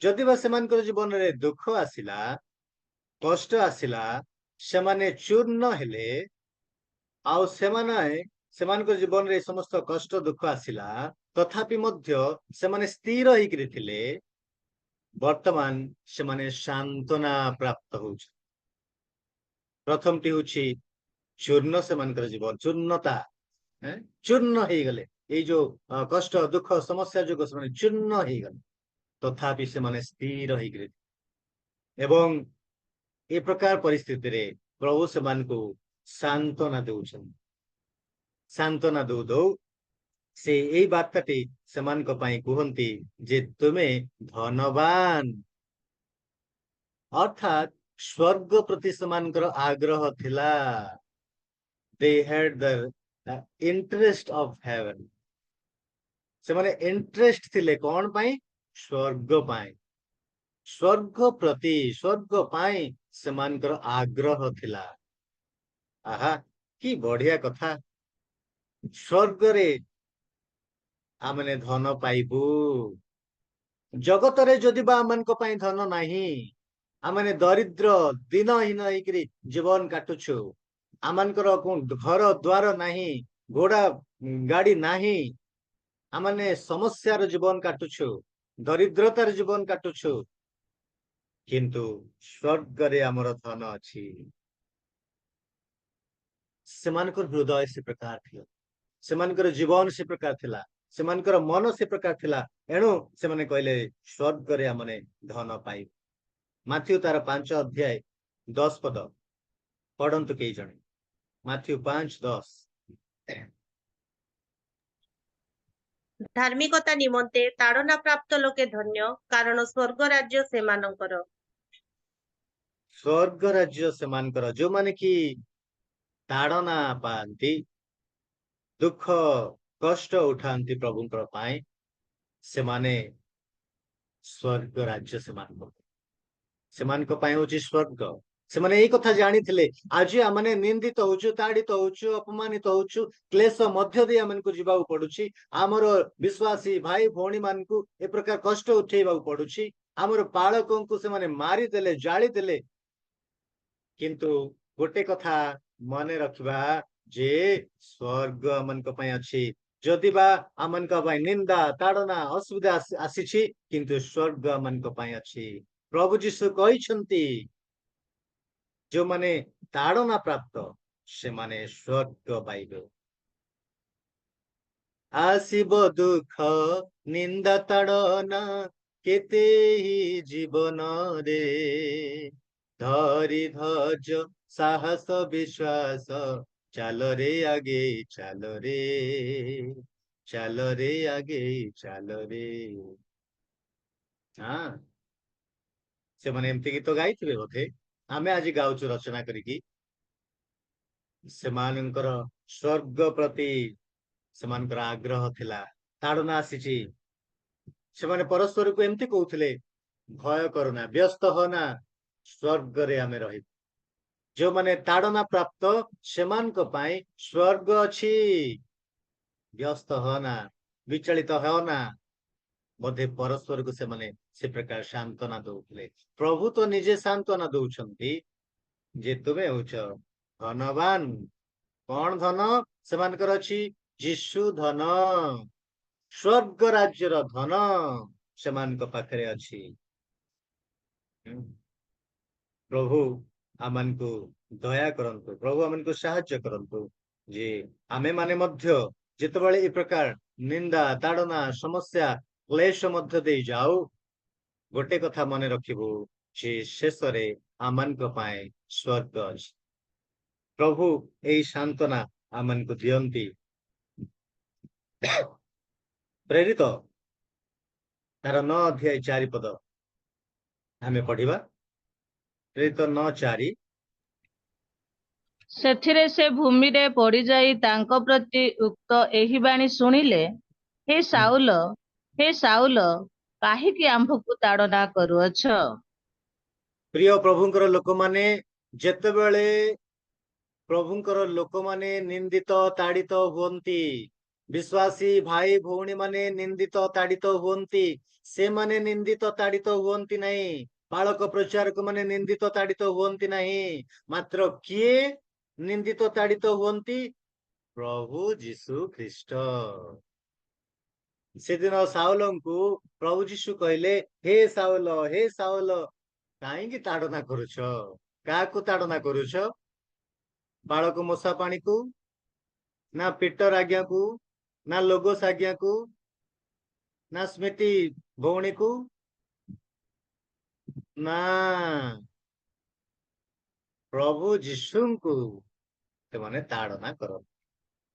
जदि बा सेमानकर जीवन रे दुख आसिला कष्ट आसिला सेमाने चूर्ण हेले ଆଉ ସେମାନଙ୍କ ଜୀବନରେ ଏ ସମସ୍ତ କଷ୍ଟ ଦୁଃଖ ଆସିଲା, ତଥାପି ମଧ୍ୟ ସେମାନେ ସ୍ଥିର ହେଇକିରି ଥିଲେ। ବର୍ତ୍ତମାନ ସେମାନେ ସାନ୍ତ୍ୱନା ପ୍ରାପ୍ତ ହଉଛନ୍ତି। ପ୍ରଥମଟି ହଉଛି ଚୂର୍ଣ୍ଣ, ସେମାନଙ୍କର ଜୀବନ ଚୂର୍ଣ୍ଣତା, ଚୂର୍ଣ୍ଣ ହେଇଗଲେ। ଏଇ ଯୋଉ କଷ୍ଟ ଦୁଃଖ ସମସ୍ୟା ଯୋଗୁଁ ସେମାନେ ଚୂର୍ଣ୍ଣ ହେଇଗଲେ, ତଥାପି ସେମାନେ ସ୍ଥିର ହେଇକିରି, ଏବଂ ଏ ପ୍ରକାର ପରିସ୍ଥିତିରେ ପ୍ରଭୁ ସେମାନଙ୍କୁ ସାନ୍ତ୍ୱନା ଦଉଛନ୍ତି। ସାନ୍ତ୍ୱନା ଦଉ ଦଉ ସେ ଏଇ ବାର୍ତ୍ତାଟି ସେମାନଙ୍କ ପାଇଁ କୁହନ୍ତି ଯେ ତୁମେ ଧନବାନ। ଅର୍ଥାତ୍ ସ୍ୱର୍ଗ ପ୍ରତି ସେମାନଙ୍କର ଆଗ୍ରହ ଥିଲା। They had the interest of heaven. ସେମାନେ ଇଣ୍ଟରେଷ୍ଟ ଥିଲେ କଣ ପାଇଁ? ସ୍ୱର୍ଗ ପାଇଁ। ସ୍ୱର୍ଗ ପ୍ରତି, ସ୍ୱର୍ଗ ପାଇଁ ସେମାନଙ୍କର ଆଗ୍ରହ ଥିଲା। ଆହା, କି ବଢିଆ କଥା। ସ୍ୱର୍ଗରେ ଆମେ ଧନ ପାଇବୁ। ଜଗତରେ ଯଦି ବା ଆମମାନଙ୍କ ପାଇଁ ଧନ ନାହିଁ, ଆମେ ଦରିଦ୍ର ଦିନହୀନ ହେଇକିରି ଜୀବନ କାଟୁଛୁ, ଆମମାନଙ୍କର ଘର ଦ୍ୱାର ନାହିଁ, ଘୋଡା ଗାଡି ନାହିଁ, ଆମେ ସମସ୍ୟାର ଜୀବନ କାଟୁଛୁ, ଦରିଦ୍ରତାର ଜୀବନ କାଟୁଛୁ, କିନ୍ତୁ ସ୍ୱର୍ଗରେ ଆମର ଧନ ଅଛି। ସେମାନଙ୍କର ହୃଦୟ ସେ ପ୍ରକାର ଥିଲା, ସେମାନଙ୍କର ଜୀବନ ସେ ପ୍ରକାର ଥିଲା, ସେମାନଙ୍କର ମନ ସେ ପ୍ରକାର ଥିଲା। ଏଣୁ ସେମାନେ କହିଲେ ସ୍ୱର୍ଗରେ ଆମେ ଧନ ପାଇବୁ। ମାଥ୍ୟୁ ତାର 5 ଅଧ୍ୟାୟ 10 ପଦ ପଢନ୍ତୁ କେହି ଜଣେ। ମାଥ୍ୟୁ 5:10। ଧାର୍ମିକତା ନିମନ୍ତେ ତାଡ଼ନା ପ୍ରାପ୍ତ ଲୋକେ ଧନ୍ୟ, କାରଣ ସ୍ୱର୍ଗ ରାଜ୍ୟ ସେମାନଙ୍କର। ସ୍ୱର୍ଗ ରାଜ୍ୟ ସେମାନଙ୍କର। ଯୋଉମାନେ କି ତାଡନା ପାଆନ୍ତି, ଦୁଃଖ କଷ୍ଟ ଉଠାନ୍ତି ପ୍ରଭୁଙ୍କର ପାଇଁ, ସେମାନେ ସ୍ୱର୍ଗ ରାଜ୍ୟ ସେମାନଙ୍କ ପାଇଁ ହଉଛି ସ୍ୱର୍ଗ। ସେମାନେ ଏଇ କଥା ଜାଣିଥିଲେ, ଆଜି ଆମେ ନିନ୍ଦିତ ହଉଛୁ, ତାଡିତ ହଉଛୁ, ଅପମାନିତ ହଉଛୁ, କ୍ଲେଶ ମଧ୍ୟ ଦେଇ ଆମକୁ ଯିବାକୁ ପଡୁଛି, ଆମର ବିଶ୍ୱାସୀ ଭାଇ ଭଉଣୀ ମାନଙ୍କୁ ଏ ପ୍ରକାର କଷ୍ଟ ଉଠେଇବାକୁ ପଡୁଛି, ଆମର ପାଳକଙ୍କୁ ସେମାନେ ମାରିଦେଲେ, ଜାଳିଦେଲେ। କିନ୍ତୁ ଗୋଟେ କଥା ମନେ ରଖିବା ଯେ ସ୍ୱର୍ଗ ଆମମାନଙ୍କ ପାଇଁ ଅଛି। ଯଦି ବା ଆମମାନଙ୍କ ପାଇଁ ନିନ୍ଦା ତାଡନା ଅସୁବିଧା ଆସିଛି, କିନ୍ତୁ ସ୍ୱର୍ଗ ଆମମାନଙ୍କ ପାଇଁ ଅଛି। ପ୍ରଭୁ ଯୀଶୁ କହିଛନ୍ତି, ଯୋଉମାନେ ତାଡନା ପ୍ରାପ୍ତ ସେମାନେ ସ୍ୱର୍ଗ ପାଇବେ। ଆସିବ ଦୁଃଖ ନିନ୍ଦା ତାଡନା କେତେ ଜୀବନରେ, ଧରି ଧୈର୍ଯ୍ୟ ସାହସ ବିଶ୍ୱାସ ଚାଲରେ ଆଗେଇ ଚାଲରେ, ଚାଲରେ ଆଗେଇ ଚାଲରେ। ହଁ, ସେମାନେ ଏମିତି ଗୀତ ଗାଇଥିବେ ବୋଧେ, ଆମେ ଆଜି ଗାଉଛୁ ରଚନା କରିକି। ସେମାନଙ୍କର ସ୍ୱର୍ଗ ପ୍ରତି ସେମାନଙ୍କର ଆଗ୍ରହ ଥିଲା। ତାଡନା ଆସିଛି, ସେମାନେ ପରସ୍ପରକୁ ଏମିତି କହୁଥିଲେ, ଭୟ କରନା, ବ୍ୟସ୍ତ ହନା, ସ୍ୱର୍ଗରେ ଆମେ ରହିବୁ। ଯୋଉମାନେ ତାଡନା ପ୍ରାପ୍ତ ସେମାନଙ୍କ ପାଇଁ ସ୍ୱର୍ଗ ଅଛି। ବ୍ୟସ୍ତ ହନା, ବିଚଳିତ ହେଅନା। ବୋଧେ ପରସ୍ପରକୁ ସେମାନେ ସେ ପ୍ରକାର ସାନ୍ତ୍ୱନା ଦଉଥିଲେ। ପ୍ରଭୁ ତ ନିଜେ ସାନ୍ତ୍ୱନା ଦଉଛନ୍ତି ଯେ ତୁମେ ହଉଛ ଧନବାନ। କଣ ଧନ ସେମାନଙ୍କର ଅଛି? ଯୀଶୁ ଧନ, ସ୍ୱର୍ଗ ରାଜ୍ୟର ଧନ ସେମାନଙ୍କ ପାଖରେ ଅଛି। ପ୍ରଭୁ ଆମମାନଙ୍କୁ ଦୟା କରନ୍ତୁ, ପ୍ରଭୁ ଆମମାନଙ୍କୁ ସାହାଯ୍ୟ କରନ୍ତୁ ଯେ ଆମେ ମାନେ ମଧ୍ୟ ଯେତେବେଳେ ଏ ପ୍ରକାର ନିନ୍ଦା ତାଡନା ସମସ୍ୟା କ୍ଲେଶ ମଧ୍ୟ ଦେଇ ଯାଉ, ଗୋଟେ କଥା ମନେ ରଖିବୁ ଯେ ଶେଷରେ ଆମମାନଙ୍କ ପାଇଁ ସ୍ୱର୍ଗ ଅଛି। ପ୍ରଭୁ ଏଇ ସାନ୍ତ୍ୱନା ଆମମାନଙ୍କୁ ଦିଅନ୍ତି। ପ୍ରେରିତ ତାର 9 ଅଧ୍ୟାୟ 4 ପଦ ଆମେ ପଢିବା। ପ୍ରେରିତ 9:4। ସେଥିରେ ସେ ଭୂମିରେ ପଡିଯାଇ ତାଙ୍କ ପ୍ରତି ଉକ୍ତ ଏହି ବାଣୀ ଶୁଣିଲେ, ହେ ସାଉଲ, ହେ ସାଉଲ, କାହିଁକି ଆମ୍ଭକୁ ତାଡନା କରୁଅଛ? ପ୍ରିୟ ପ୍ରଭୁଙ୍କର ଲୋକମାନେ, ଯେତେବେଳେ ପ୍ରଭୁଙ୍କର ଲୋକମାନେ ନିନ୍ଦିତ ତାଡିତ ହୁଅନ୍ତି, ବିଶ୍ୱାସୀ ଭାଇ ଭଉଣୀ ମାନେ ନିନ୍ଦିତ ତାଡିତ ହୁଅନ୍ତି, ସେମାନେ ନିନ୍ଦିତ ତାଡିତ ହୁଅନ୍ତି ନାହିଁ, ପାଳକ ପ୍ରଚାରକ ମାନେ ନିନ୍ଦିତ ତାଡିତ ହୁଅନ୍ତି ନାହିଁ। ମାତ୍ର କିଏ? ନିନ୍ଦିତ ତାଡ଼ିତ ହୁଅନ୍ତି? ପ୍ରଭୁ ଯୀଶୁ ଖ୍ରୀଷ୍ଟ। ସେଦିନ ସାଉଲଙ୍କୁ ପ୍ରଭୁ ଯୀଶୁ କହିଲେ, ହେ ସାଉଲ କାହିଁକି ତାଡନା କରୁଛ? କାହାକୁ ତାଡନା କରୁଛ? ବାଳକ ମୂଷା ପାଣିକୁ, ନା ପିଟର ଆଜ୍ଞାକୁ, ନା ଲୋଗୋସ ଆଜ୍ଞାକୁ, ନା ସ୍ମୃତି ଭଉଣୀକୁ? ନା, ପ୍ରଭୁ ଯୀଶୁଙ୍କୁ ସେମାନେ ତାଡନା କରନ୍ତି।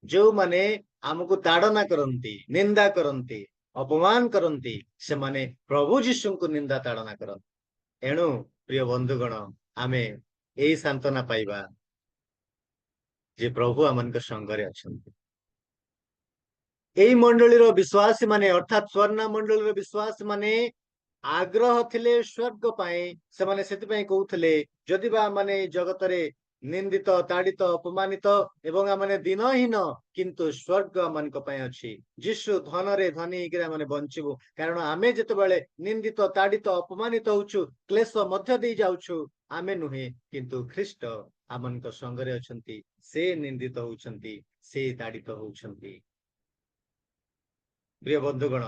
ଯୋଉମାନେ ଆମକୁ ତାଡନା କରନ୍ତି, ନିନ୍ଦା କରନ୍ତି, ଅପମାନ କରନ୍ତି, ସେମାନେ ପ୍ରଭୁ ଯୀଶୁଙ୍କୁ ନିନ୍ଦା ତାଡନା କରନ୍ତି। ଏଣୁ ପ୍ରିୟ ବନ୍ଧୁଗଣ, ଆମେ ଏଇ ସାନ୍ତ୍ୱନା ପାଇବା ଯେ ପ୍ରଭୁ ଆମମାନଙ୍କ ସଙ୍ଗରେ ଅଛନ୍ତି। ଏଇ ମଣ୍ଡଳୀର ବିଶ୍ୱାସୀ ମାନେ, ଅର୍ଥାତ୍ ସ୍ୱର୍ଣ୍ଣ ମଣ୍ଡଳୀର ବିଶ୍ୱାସୀ ମାନେ ଆଗ୍ରହ ଥିଲେ ସ୍ୱର୍ଗ ପାଇଁ। ସେମାନେ ସେଥିପାଇଁ କହୁଥିଲେ, ଯଦି ବା ମାନେ ଜଗତରେ ନିନ୍ଦିତ, ତାଡ଼ିତ, ଅପମାନିତ ଏବଂ ଆମମାନେ ଦିନହୀନ, କିନ୍ତୁ ସ୍ୱର୍ଗ ଆମମାନଙ୍କ ପାଇଁ ଅଛି। ଯୀଶୁ ଧନରେ ଧନୀ ହେଇକିରି ଆମେ ବଞ୍ଚିବୁ। କାରଣ ଆମେ ଯେତେବେଳେ ନିନ୍ଦିତ, ତାଡ଼ିତ, ଅପମାନିତ ହଉଛୁ, କ୍ଲେଶ ମଧ୍ୟ ଦେଇ ଯାଉଛୁ, ଆମେ ନୁହେଁ, କିନ୍ତୁ ଖ୍ରୀଷ୍ଟ ଆମମାନଙ୍କ ସଙ୍ଗରେ ଅଛନ୍ତି। ସେ ନିନ୍ଦିତ ହଉଛନ୍ତି, ସେ ତାଡ଼ିତ ହଉଛନ୍ତି। ପ୍ରିୟ ବନ୍ଧୁଗଣ,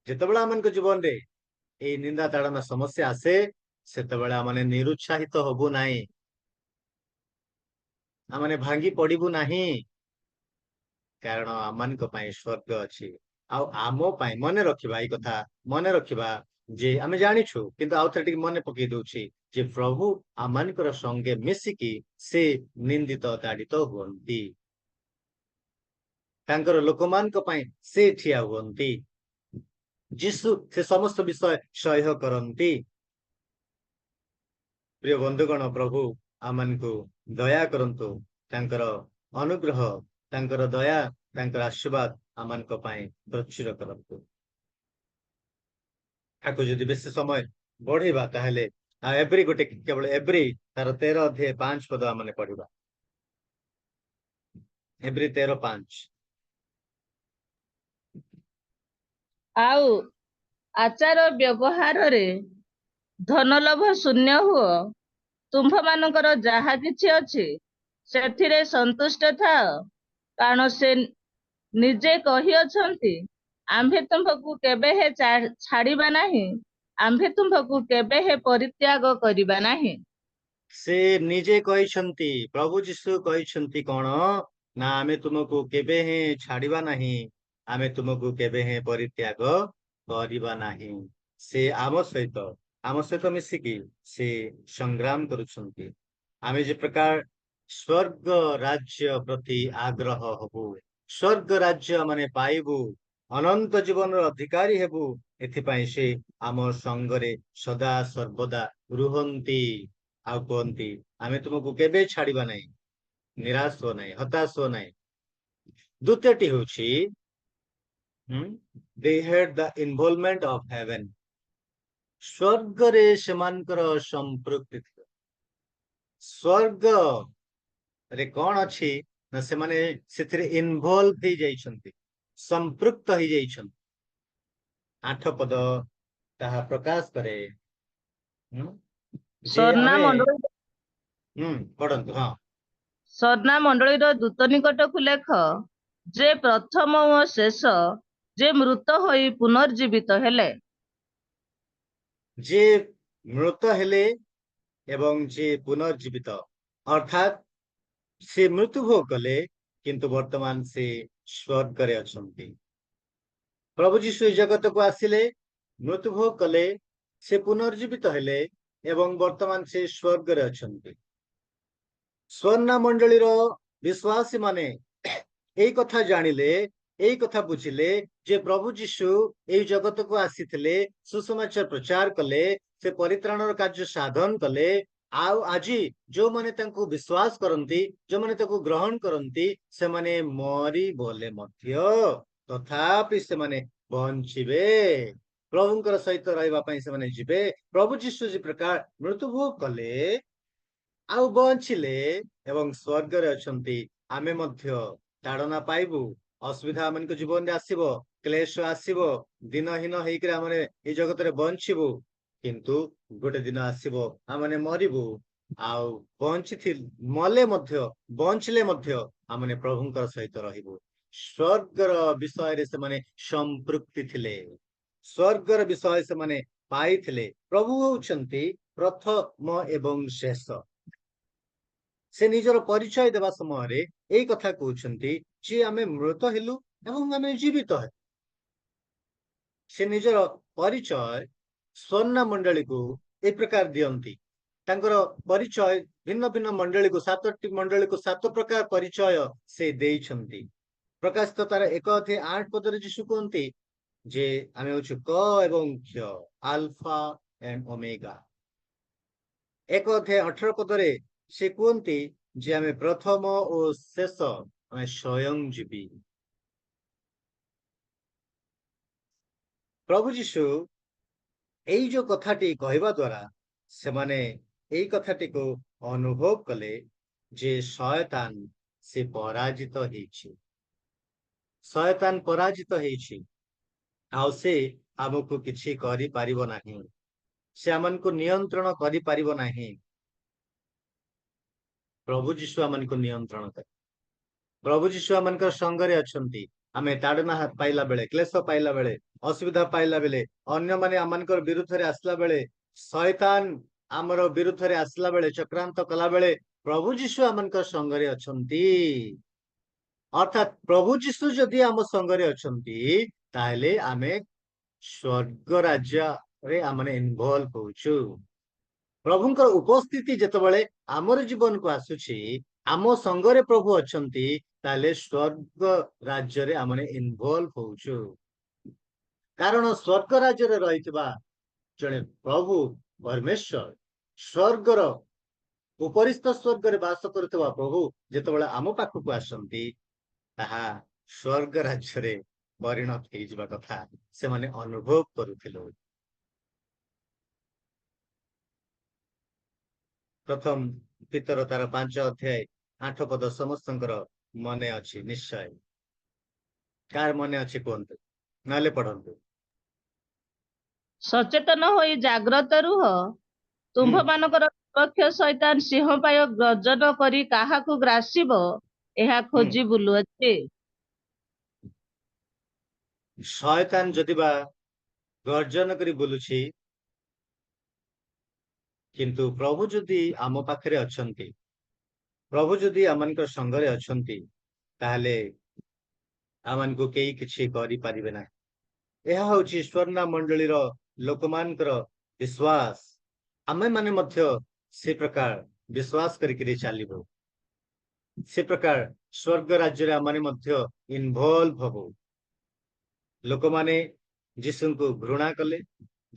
ଯେତେବେଳେ ଆମମାନଙ୍କ ଜୀବନରେ ଏଇ ନିନ୍ଦା ତାଡ଼ନା ସମସ୍ୟା ଆସେ, ସେତେବେଳେ ଆମେ ନିରୁତ୍ସାହିତ ହବୁ ନାହିଁ, ଆମେ ଭାଙ୍ଗି ପଡିବୁ ନାହିଁ। କାରଣ ଆମମାନଙ୍କ ପାଇଁ ସ୍ୱର୍ଗ ଅଛି। ଆଉ ଆମ ପାଇଁ ମନେ ରଖିବା, ଏଇ କଥା ମନେ ରଖିବା ଯେ ଆମେ ଜାଣିଛୁ, କିନ୍ତୁ ଆଉ ଥରେ ଟିକେ ମନେ ପକେଇ ଦଉଛି ଯେ ପ୍ରଭୁ ଆମମାନଙ୍କର ସଙ୍ଗେ ମିଶିକି ସେ ନିନ୍ଦିତ ତାଡ଼ିତ ହୁଅନ୍ତି। ତାଙ୍କର ଲୋକମାନଙ୍କ ପାଇଁ ସେ ଠିଆ ହୁଅନ୍ତି। ଯୀଶୁ ସେ ସମସ୍ତ ବିଷୟ ସହ୍ୟ କରନ୍ତି। ପ୍ରିୟ ବନ୍ଧୁଗଣ, ପ୍ରଭୁ ଆମମାନଙ୍କୁ ଦୟା କରନ୍ତୁ। ତାଙ୍କର ଅନୁଗ୍ରହ, ତାଙ୍କର ଦୟା, ତାଙ୍କର ଆଶୀର୍ବାଦ ଆମମାନଙ୍କ ପାଇଁ ପ୍ରଚୁର କରନ୍ତୁ। ତାକୁ ଯଦି ବେଶୀ ସମୟ ବଢେଇବା ତାହେଲେ ଏବ୍ରି ଗୋଟେ କେବଳ ଏବ୍ରି ତାର 13 ଅଧ୍ୟାୟ 5 ପଦ ଆମେ ପଢିବା। ଏବ୍ରି 13:5। ଆଉ ଆଚାର ବ୍ୟବହାରରେ ଧନଲୋଭ ଶୂନ୍ୟ ହୁଅ। ତୁମ୍ଭମାନଙ୍କର ଯାହା କିଛି ଅଛି ସେଥିରେ ସନ୍ତୁଷ୍ଟ ଥାଅ, କାରଣ ସେ ନିଜେ କହିଅଛନ୍ତି, ଆମ୍ଭେ ତୁମ୍ଭକୁ କେବେ ହେ ଛାଡ଼ିବା ନାହିଁ, ଆମ୍ଭେ ତୁମ୍ଭକୁ କେବେ ହେ ପରିତ୍ୟାଗ କରିବା ନାହିଁ। ସେ ନିଜେ କହିଛନ୍ତି, ପ୍ରଭୁ ଯୀଶୁ କହିଛନ୍ତି କଣ ନା, ଆମେ ତୁମକୁ କେବେ ହିଁ ଛାଡିବା ନାହିଁ, ଆମେ ତୁମକୁ କେବେ ହିଁ ପରିତ୍ୟାଗ କରିବା ନାହିଁ। ସେ ଆମ ସହିତ ମିଶିକି ସେ ସଂଗ୍ରାମ କରୁଛନ୍ତି। ଆମେ ଯେ ପ୍ରକାର ସ୍ୱର୍ଗ ରାଜ୍ୟ ପ୍ରତି ଆଗ୍ରହ ହବୁ, ସ୍ୱର୍ଗ ରାଜ୍ୟ ମାନେ ପାଇବୁ, ଅନନ୍ତ ଜୀବନର ଅଧିକାରୀ ହେବୁ, ଏଥିପାଇଁ ସେ ଆମ ସଙ୍ଗରେ ସଦା ସର୍ବଦା ରୁହନ୍ତି। ଆଉ କୁହନ୍ତି, ଆମେ ତୁମକୁ କେବେ ଛାଡିବା ନାହିଁ, ନିରାଶ ହୁଅ ନାହିଁ, ହତାଶ ହୁଅ ନାହିଁ। ଦ୍ୱିତୀୟଟି ହେଉଛି they had the involvement of heaven। ସ୍ୱର୍ଗରେ ସେମାନଙ୍କର ସମ୍ପୃକ୍ତି ଥିଲା। ସ୍ୱର୍ଗରେ କଣ ଅଛି ନା, ସେମାନେ ସେଥିରେ ଇନଭଲ୍ଭ ହେଇଯାଇଛନ୍ତି, ସମ୍ପୃକ୍ତ ହେଇଯାଇଛନ୍ତି। 8 ପଦ ତାହା ପ୍ରକାଶ କରେ ଯେ ସ୍ୱର୍ଣ୍ଣା ଆମେ ମଣ୍ଡଳୀ ପଢନ୍ତୁ। ହଁ, ସ୍ୱର୍ଣ୍ଣା ମଣ୍ଡଳୀର ଦୂତ ନିକଟକୁ ଲେଖ, ଯେ ପ୍ରଥମ ଓ ଶେଷ, ଯେ ମୃତ ହୋଇ ପୁନର୍ଜୀବିତ ହେଲେ। ଯେ ମୃତ ହେଲେ ଏବଂ ଯେ ପୁନର୍ଜୀବିତ, ଅର୍ଥାତ୍ ସେ ମୃତ୍ୟୁଭୋଗ କଲେ, କିନ୍ତୁ ବର୍ତ୍ତମାନ ସେ ସ୍ୱର୍ଗରେ ଅଛନ୍ତି। ପ୍ରଭୁ ଯୀଶୁ ଏ ଜଗତକୁ ଆସିଲେ, ମୃତ୍ୟୁଭୋଗ କଲେ, ସେ ପୁନର୍ଜୀବିତ ହେଲେ ଏବଂ ବର୍ତ୍ତମାନ ସେ ସ୍ୱର୍ଗରେ ଅଛନ୍ତି। ସ୍ୱର୍ଣ୍ଣ ମଣ୍ଡଳୀର ବିଶ୍ୱାସୀ ମାନେ ଏଇ କଥା ଜାଣିଲେ, ଏଇ କଥା ବୁଝିଲେ ଯେ ପ୍ରଭୁ ଯୀଶୁ ଏଇ ଜଗତକୁ ଆସିଥିଲେ, ସୁସମାଚାର ପ୍ରଚାର କଲେ, ସେ ପରିତ୍ରାଣର କାର୍ଯ୍ୟ ସାଧନ କଲେ। ଆଉ ଆଜି ଯୋଉମାନେ ତାଙ୍କୁ ବିଶ୍ୱାସ କରନ୍ତି, ଯୋଉମାନେ ତାକୁ ଗ୍ରହଣ କରନ୍ତି, ସେମାନେ ମରିଗଲେ ମଧ୍ୟ ତଥାପି ସେମାନେ ବଞ୍ଚିବେ, ପ୍ରଭୁଙ୍କର ସହିତ ରହିବା ପାଇଁ ସେମାନେ ଯିବେ। ପ୍ରଭୁ ଯୀଶୁ ଯେ ପ୍ରକାର ମୃତ୍ୟୁଭୋଗ କଲେ ଆଉ ବଞ୍ଚିଲେ ଏବଂ ସ୍ୱର୍ଗରେ ଅଛନ୍ତି, ଆମେ ମଧ୍ୟ ତାଡନା ପାଇବୁ, ଅସୁବିଧା ଆମମାନଙ୍କ ଜୀବନରେ ଆସିବ, କ୍ଲେଶ ଆସିବ, ଦିନହୀନ ହେଇକିରି ଆମେ ଏଇ ଜଗତରେ ବଞ୍ଚିବୁ, କିନ୍ତୁ ଗୋଟେ ଦିନ ଆସିବ, ଆମେ ମରିବୁ, ଆଉ ମଲେ ମଧ୍ୟ ବଞ୍ଚିଲେ ମଧ୍ୟ ଆମେ ପ୍ରଭୁଙ୍କର ସହିତ ରହିବୁ। ସ୍ୱର୍ଗର ବିଷୟରେ ସେମାନେ ସମ୍ପୃକ୍ତି ଥିଲେ, ସ୍ୱର୍ଗର ବିଷୟ ସେମାନେ ପାଇଥିଲେ। ପ୍ରଭୁ ହଉଛନ୍ତି ପ୍ରଥମ ଏବଂ ଶେଷ। ସେ ନିଜର ପରିଚୟ ଦେବା ସମୟରେ ଏଇ କଥା କହୁଛନ୍ତି ଯେ ଆମେ ମୃତ ହେଲୁ ଏବଂ ଆମେ ଜୀବିତ ହେଲୁ। ସେ ନିଜର ପରିଚୟ ସ୍ୱର୍ଣ୍ଣ ମଣ୍ଡଳୀକୁ ଏ ପ୍ରକାର ଦିଅନ୍ତି। ତାଙ୍କର ପରିଚୟ ଭିନ୍ନ ଭିନ୍ନ ମଣ୍ଡଳୀକୁ, 7ଟି ମଣ୍ଡଳୀକୁ 7 ପ୍ରକାର ପରିଚୟ ସେ ଦେଇଛନ୍ତି। ପ୍ରକାଶିତ ତାର 1:8 ଯୀଶୁ କୁହନ୍ତି ଯେ ଆମେ ହଉଛୁ କ ଏବଂ କ୍ଷ, ଆଲଫା ଏଣ୍ଡ ଓମେଗା। 1:18 ସେ କୁହନ୍ତି ଯେ ଆମେ ପ୍ରଥମ ଓ ଶେଷ, ଆମେ ସ୍ୱୟଂ ଜୀବୀ। ପ୍ରଭୁ ଯୀଶୁ ଏଇ ଯୋଉ କଥାଟି କହିବା ଦ୍ୱାରା ସେମାନେ ଏଇ କଥାଟିକୁ ଅନୁଭବ କଲେ ଯେ ଶୟତାନ ସେ ପରାଜିତ ହେଇଛି, ଶୟତାନ ପରାଜିତ ହେଇଛି, ଆଉ ସେ ଆମକୁ କିଛି କରିପାରିବ ନାହିଁ, ସେ ଆମକୁ ନିୟନ୍ତ୍ରଣ କରିପାରିବ ନାହିଁ। ପ୍ରଭୁ ଯୀଶୁ ଆମକୁ ନିୟନ୍ତ୍ରଣ କରେ। ପ୍ରଭୁ ଯୀଶୁ ଆମଙ୍କ ସଙ୍ଗରେ ଅଛନ୍ତି। ଆମେ ତାଡ଼ନା ପାଇଲା ବେଳେ, କ୍ଲେଶ ପାଇଲା ବେଳେ, ଅସୁବିଧା ପାଇଲା ବେଳେ, ଅନ୍ୟମାନେ ଆମମାନଙ୍କର ବିରୁଦ୍ଧରେ ଆସିଲା ବେଳେ, ଶୟତାନ ଆମର ବିରୁଦ୍ଧରେ ଆସିଲା ବେଳେ, ଚକ୍ରାନ୍ତ କଲା ବେଳେ ପ୍ରଭୁ ଯୀଶୁ ଆମଙ୍କ ସଙ୍ଗରେ ଅଛନ୍ତି। ଅର୍ଥାତ ପ୍ରଭୁ ଯୀଶୁ ଯଦି ଆମ ସଙ୍ଗରେ ଅଛନ୍ତି ତାହେଲେ ଆମେ ସ୍ୱର୍ଗ ରାଜ୍ୟରେ ଆମେ ଇନଭଲ୍ଭ ହଉଛୁ। ପ୍ରଭୁଙ୍କର ଉପସ୍ଥିତି ଯେତେବେଳେ ଆମର ଜୀବନକୁ ଆସୁଛି, ଆମ ସଙ୍ଗରେ ପ୍ରଭୁ ଅଛନ୍ତି, ତାହେଲେ ସ୍ୱର୍ଗ ରାଜ୍ୟରେ ଆମେ ଇନଭଲ୍ଭ ହଉଛୁ। କାରଣ ସ୍ୱର୍ଗ ରାଜ୍ୟରେ ରହିଥିବା ଜଣେ ପ୍ରଭୁ ପରମେଶ୍ୱର, ସ୍ୱର୍ଗର ଉପରିସ୍ଥ ସ୍ୱର୍ଗରେ ବାସ କରୁଥିବା ପ୍ରଭୁ ଯେତେବେଳେ ଆମ ପାଖକୁ ଆସନ୍ତି, ତାହା ସ୍ୱର୍ଗ ରାଜ୍ୟରେ ପରିଣତ ହେଇଯିବା କଥା ସେମାନେ ଅନୁଭବ କରୁଥିଲେ। ପ୍ରଥମ ପିତର ତାର 5:8 ସମସ୍ତଙ୍କର ମନେ ଅଛି ନିଶ୍ଚୟ। କାହାର ମନେ ଅଛି କୁହନ୍ତୁ, ନହେଲେ ପଢନ୍ତୁ। ସଚେତନ ହୋଇ ଜାଗ୍ରତ ରୁହ, ତୁମ୍ଭମାନଙ୍କର ବିପକ୍ଷ ଶୈତାନ ସିଂହ ପାୟ ଗର୍ଜନ କରି କାହାକୁ ଗ୍ରାସିବ ଏହା ଖୋଜି ବୁଲୁଅଛି। ଶୟତାନ ଯଦି ବା ଗର୍ଜନ କରି ବୁଲୁଛି, କିନ୍ତୁ ପ୍ରଭୁ ଯଦି ଆମ ପାଖରେ ଅଛନ୍ତି, ପ୍ରଭୁ ଯଦି ଆମମାନଙ୍କ ସଙ୍ଗରେ ଅଛନ୍ତି, ତାହେଲେ ଆମମାନଙ୍କୁ କେହି କିଛି କରିପାରିବେ ନାହିଁ। ଏହା ହଉଛି ସ୍ୱର୍ଣ୍ଣ ମଣ୍ଡଳୀର ଲୋକମାନଙ୍କର ବିଶ୍ୱାସ। ଆମେ ମାନେ ମଧ୍ୟ ସେ ପ୍ରକାର ବିଶ୍ୱାସ କରିକିରି ଚାଲିବୁ। ସେ ପ୍ରକାର ସ୍ୱର୍ଗ ରାଜ୍ୟରେ ଆମେ ମଧ୍ୟ ଇନଭଲ୍ଭ ହବୁ। ଲୋକମାନେ ଯୀଶୁଙ୍କୁ ଘୃଣା କଲେ,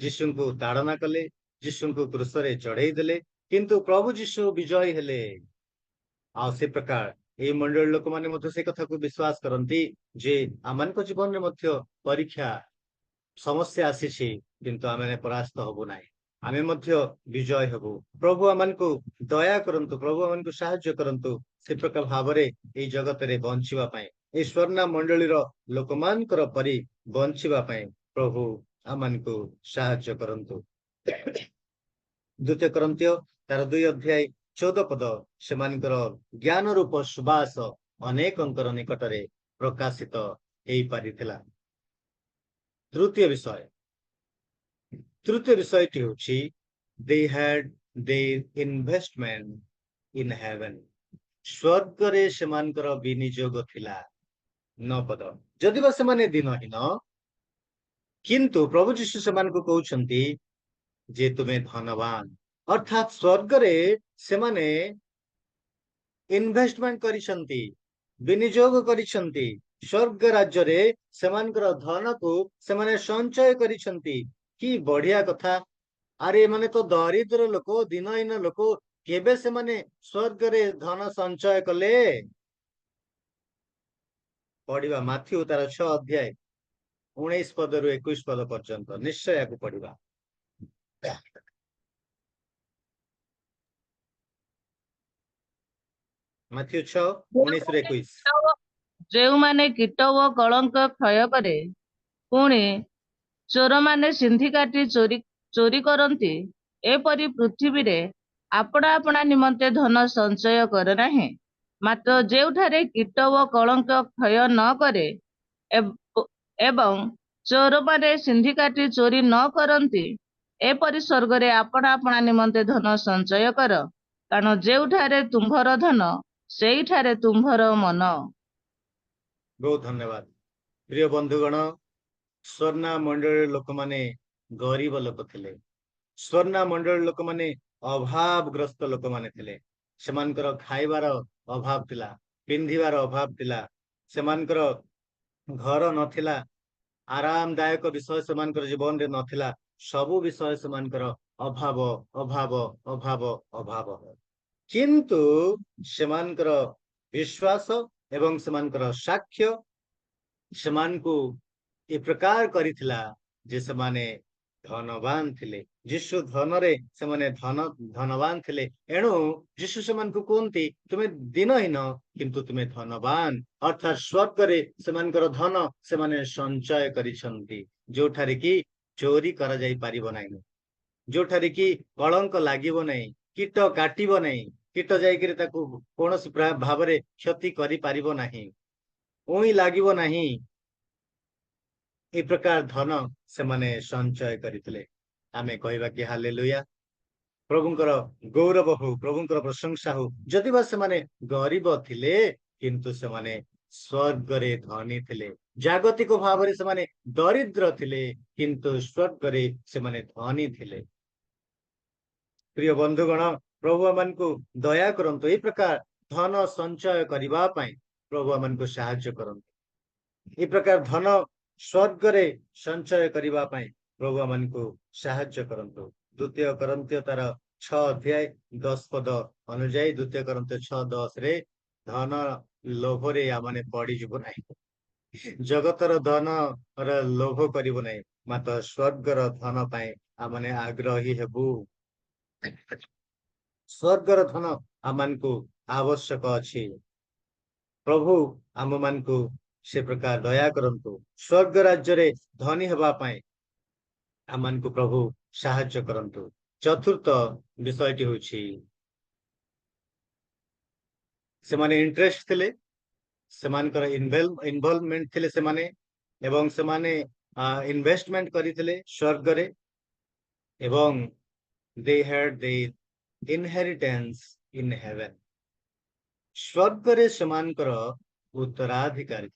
ଯୀଶୁଙ୍କୁ ତାଡ଼ନା କଲେ, ଯୀଶୁଙ୍କୁ କ୍ରୁଶରେ ଚଢେଇ ଦେଲେ, କିନ୍ତୁ ପ୍ରଭୁ ଯୀଶୁ ବିଜୟୀ ହେଲେ। ଆଉ ସେ ପ୍ରକାର ଏଇ ମଣ୍ଡଳୀ ଲୋକମାନେ ମଧ୍ୟ ସେ କଥାକୁ ବିଶ୍ୱାସ କରନ୍ତି ଯେ ଆମମାନଙ୍କ ଜୀବନରେ ମଧ୍ୟ ପରୀକ୍ଷା ସମସ୍ୟା ଆସିଛି, କିନ୍ତୁ ଆମେ ପରାସ୍ତ ହବୁ ନାହିଁ, ଆମେ ମଧ୍ୟ ବିଜୟ ହେବୁ। ପ୍ରଭୁ ଆମମାନଙ୍କୁ ଦୟା କରନ୍ତୁ, ପ୍ରଭୁ ଆମମାନଙ୍କୁ ସାହାଯ୍ୟ କରନ୍ତୁ ସେ ପ୍ରକାର ଭାବରେ ଏଇ ଜଗତରେ ବଞ୍ଚିବା ପାଇଁ, ଏଇ ସ୍ୱର୍ଣ୍ଣ ମଣ୍ଡଳୀର ଲୋକମାନଙ୍କର ପରି ବଞ୍ଚିବା ପାଇଁ ପ୍ରଭୁ ଆମମାନଙ୍କୁ ସାହାଯ୍ୟ କରନ୍ତୁ। 2 କରିନ୍ଥୀୟ ତାର 2:14 ସେମାନଙ୍କର ଜ୍ଞାନ ରୂପ ସୁବାସ ଅନେକଙ୍କର ନିକଟରେ ପ୍ରକାଶିତ ହେଇପାରିଥିଲା। ତୃତୀୟ ବିଷୟଟି ହେଉଛି they had their investment in heaven. ସ୍ୱର୍ଗରେ ସେମାନଙ୍କର ବିନିଯୋଗ ଥିଲା। 9 ଯଦି ବା ସେମାନେ ଦିନହୀନ, କିନ୍ତୁ ପ୍ରଭୁ ଯୀଶୁ ସେମାନଙ୍କୁ କହୁଛନ୍ତି ଯେ ତୁମେ ଧନବାନ। ଅର୍ଥାତ ସ୍ୱର୍ଗରେ ସେମାନେ ଇନଭେଷ୍ଟମେଣ୍ଟ କରିଛନ୍ତି, ବିନିଯୋଗ କରିଛନ୍ତି। ସ୍ୱର୍ଗ ରାଜ୍ୟରେ ସେମାନଙ୍କର ଧନକୁ ସେମାନେ ସଞ୍ଚୟ କରିଛନ୍ତି। କି ବଢିଆ କଥା! ଆରେ ଏମାନେ ତ ଦରିଦ୍ର ଲୋକ, ଦିନହୀନ ଲୋକ, କେବେ ସେମାନେ ସ୍ୱର୍ଗରେ ଧନ ସଞ୍ଚୟ କଲେ? ପଢିବା ମାଥ୍ୟୁ ତାର 6:19-21 ପର୍ଯ୍ୟନ୍ତ ନିଶ୍ଚୟ ୟାକୁ ପଢିବା। ମାଥ୍ୟୁ 6:19-21। ଯେଉଁମାନେ କୀଟ ଓ କଳଙ୍କ କ୍ଷୟ କରେ, ପୁଣି ଚୋରମାନେ ସିନ୍ଧି କାଟି ଚୋରି କରନ୍ତି, ଏପରି ପୃଥିବୀରେ ଆପଣା ଆପଣା ନିମନ୍ତେ ଧନ ସଞ୍ଚୟ କର ନାହିଁ, ମାତ୍ର ଯେଉଁଠାରେ କୀଟ ଓ କଳଙ୍କ କ୍ଷୟ ନ କରେ ଏବଂ ଚୋରମାନେ ସିନ୍ଧି କାଟି ଚୋରି ନ କରନ୍ତି, ଏପରି ସ୍ୱର୍ଗରେ ଆପଣା ଆପଣା ନିମନ୍ତେ ଧନ ସଞ୍ଚୟ କର, କାରଣ ଯେଉଁଠାରେ ତୁମ୍ଭର ଧନ ସେଇଠାରେ ତୁମ୍ଭର ମନ। ବହୁତ ଧନ୍ୟବାଦ। ପ୍ରିୟ ବନ୍ଧୁଗଣ, ସ୍ୱର୍ଣ୍ଣା ମଣ୍ଡଳୀର ଲୋକମାନେ ଗରିବ ଲୋକ ଥିଲେ। ସ୍ୱର୍ଣ୍ଣା ମଣ୍ଡଳୀର ଲୋକମାନେ ଅଭାବଗ୍ରସ୍ତ ଲୋକମାନେ ଥିଲେ। ସେମାନଙ୍କର ଖାଇବାର ଅଭାବ ଥିଲା, ପିନ୍ଧିବାର ଅଭାବ ଥିଲା, ସେମାନଙ୍କର ଘର ନଥିଲା, ଆରାମଦାୟକ ବିଷୟ ସେମାନଙ୍କର ଜୀବନରେ ନଥିଲା। ସବୁ ବିଷୟ ସେମାନଙ୍କର ଅଭାବ ଅଭାବ ଅଭାବ ଅଭାବ। କିନ୍ତୁ ସେମାନଙ୍କର ବିଶ୍ୱାସ ଏବଂ ସେମାନଙ୍କର ସାକ୍ଷ୍ୟ ସେମାନଙ୍କୁ ଏ ପ୍ରକାର କରିଥିଲା ଯେ ସେମାନେ ଧନବାନ ଥିଲେ। ଯୀଶୁ ଧନରେ ସେମାନେ ଧନବାନ ଥିଲେ। ଏଣୁ ଯୀଶୁ ସେମାନଙ୍କୁ କୁହନ୍ତି, ତୁମେ ଦିନହୀନ କିନ୍ତୁ ତୁମେ ଧନବାନ। ଅର୍ଥାତ୍ ସ୍ୱର୍ଗରେ ସେମାନଙ୍କର ଧନ ସେମାନେ ସଞ୍ଚୟ କରିଛନ୍ତି, ଯୋଉଠାରେ କି ଚୋରି କରାଯାଇ ପାରିବ ନାହିଁ, ଯୋଉଠାରେ କି କଳଙ୍କ ଲାଗିବ ନାହିଁ, କୀଟ କାଟିବ ନାହିଁ, କୀଟ ଯାଇକରି ତାକୁ କୌଣସି ଭାବରେ କ୍ଷତି କରିପାରିବ ନାହିଁ, ଉଇ ଲାଗିବ ନାହିଁ। ଏ ପ୍ରକାର ଧନ ସେମାନେ ସଞ୍ଚୟ କରିଥିଲେ। ଆମେ କହିବା କି ହାଲେଲୁୟା। ପ୍ରଭୁଙ୍କର ଗୌରବ ହଉ, ପ୍ରଭୁଙ୍କର ପ୍ରଶଂସା ହଉ। ଯଦି ବା ସେମାନେ ଗରିବ ଥିଲେ କିନ୍ତୁ ସେମାନେ ସ୍ୱର୍ଗରେ ଧନୀ ଥିଲେ। ଜାଗତିକ ଭାବରେ ସେମାନେ ଦରିଦ୍ର ଥିଲେ କିନ୍ତୁ ସ୍ୱର୍ଗରେ ସେମାନେ ଧନୀ ଥିଲେ। ପ୍ରିୟ ବନ୍ଧୁଗଣ, ପ୍ରଭୁ ଆମମାନଙ୍କୁ ଦୟା କରନ୍ତୁ। ଏ ପ୍ରକାର ଧନ ସଞ୍ଚୟ କରିବା ପାଇଁ ପ୍ରଭୁ ଆମମାନଙ୍କୁ ସାହାଯ୍ୟ କରନ୍ତୁ। ଏ ପ୍ରକାର ଧନ ସ୍ୱର୍ଗରେ ସଞ୍ଚୟ କରିବା ପାଇଁ ପ୍ରଭୁ ଆମମାନଙ୍କୁ ସାହାଯ୍ୟ କରନ୍ତୁ। 2 କରିନ୍ଥୀୟ ତାର 6 ଅଧ୍ୟାୟ 10 ପଦ ଅନୁଯାୟୀ 2 କରିନ୍ଥୀୟ 6:10 ଧନ ଲୋଭରେ ଆମମାନେ ପଡିଯିବ ନାହିଁ, ଜଗତର ଧନର ଲୋଭ କରିବ ନାହିଁ, ମାତ୍ର ସ୍ୱର୍ଗର ଧନ ପାଇଁ ଆମମାନେ ଆଗ୍ରହୀ ହେବୁ। ସ୍ୱର୍ଗର ଧନ ଆମମାନଙ୍କୁ ଆବଶ୍ୟକ ଅଛି। ପ୍ରଭୁ ଆମମାନଙ୍କୁ ସେ ପ୍ରକାର ଦୟା କରନ୍ତୁ। ସ୍ୱର୍ଗ ରାଜ୍ୟରେ ଧନୀ ହେବା ପାଇଁ ଆମମାନଙ୍କୁ ପ୍ରଭୁ ସାହାଯ୍ୟ କରନ୍ତୁ। ଚତୁର୍ଥ ବିଷୟଟି ହେଉଛି ସେମାନେ ଇଣ୍ଟରେଷ୍ଟ ଥିଲେ, ସେମାନଙ୍କର ଇନଭଲଭମେଣ୍ଟ ଥିଲେ ସେମାନେ, ଏବଂ ସେମାନେ ଇନଭେଷ୍ଟମେଣ୍ଟ କରିଥିଲେ ସ୍ୱର୍ଗରେ, ଏବଂ they had the inheritance in heaven. ସ୍ୱର୍ଗରେ ସେମାନଙ୍କର ଉତ୍ତରାଧିକାରୀ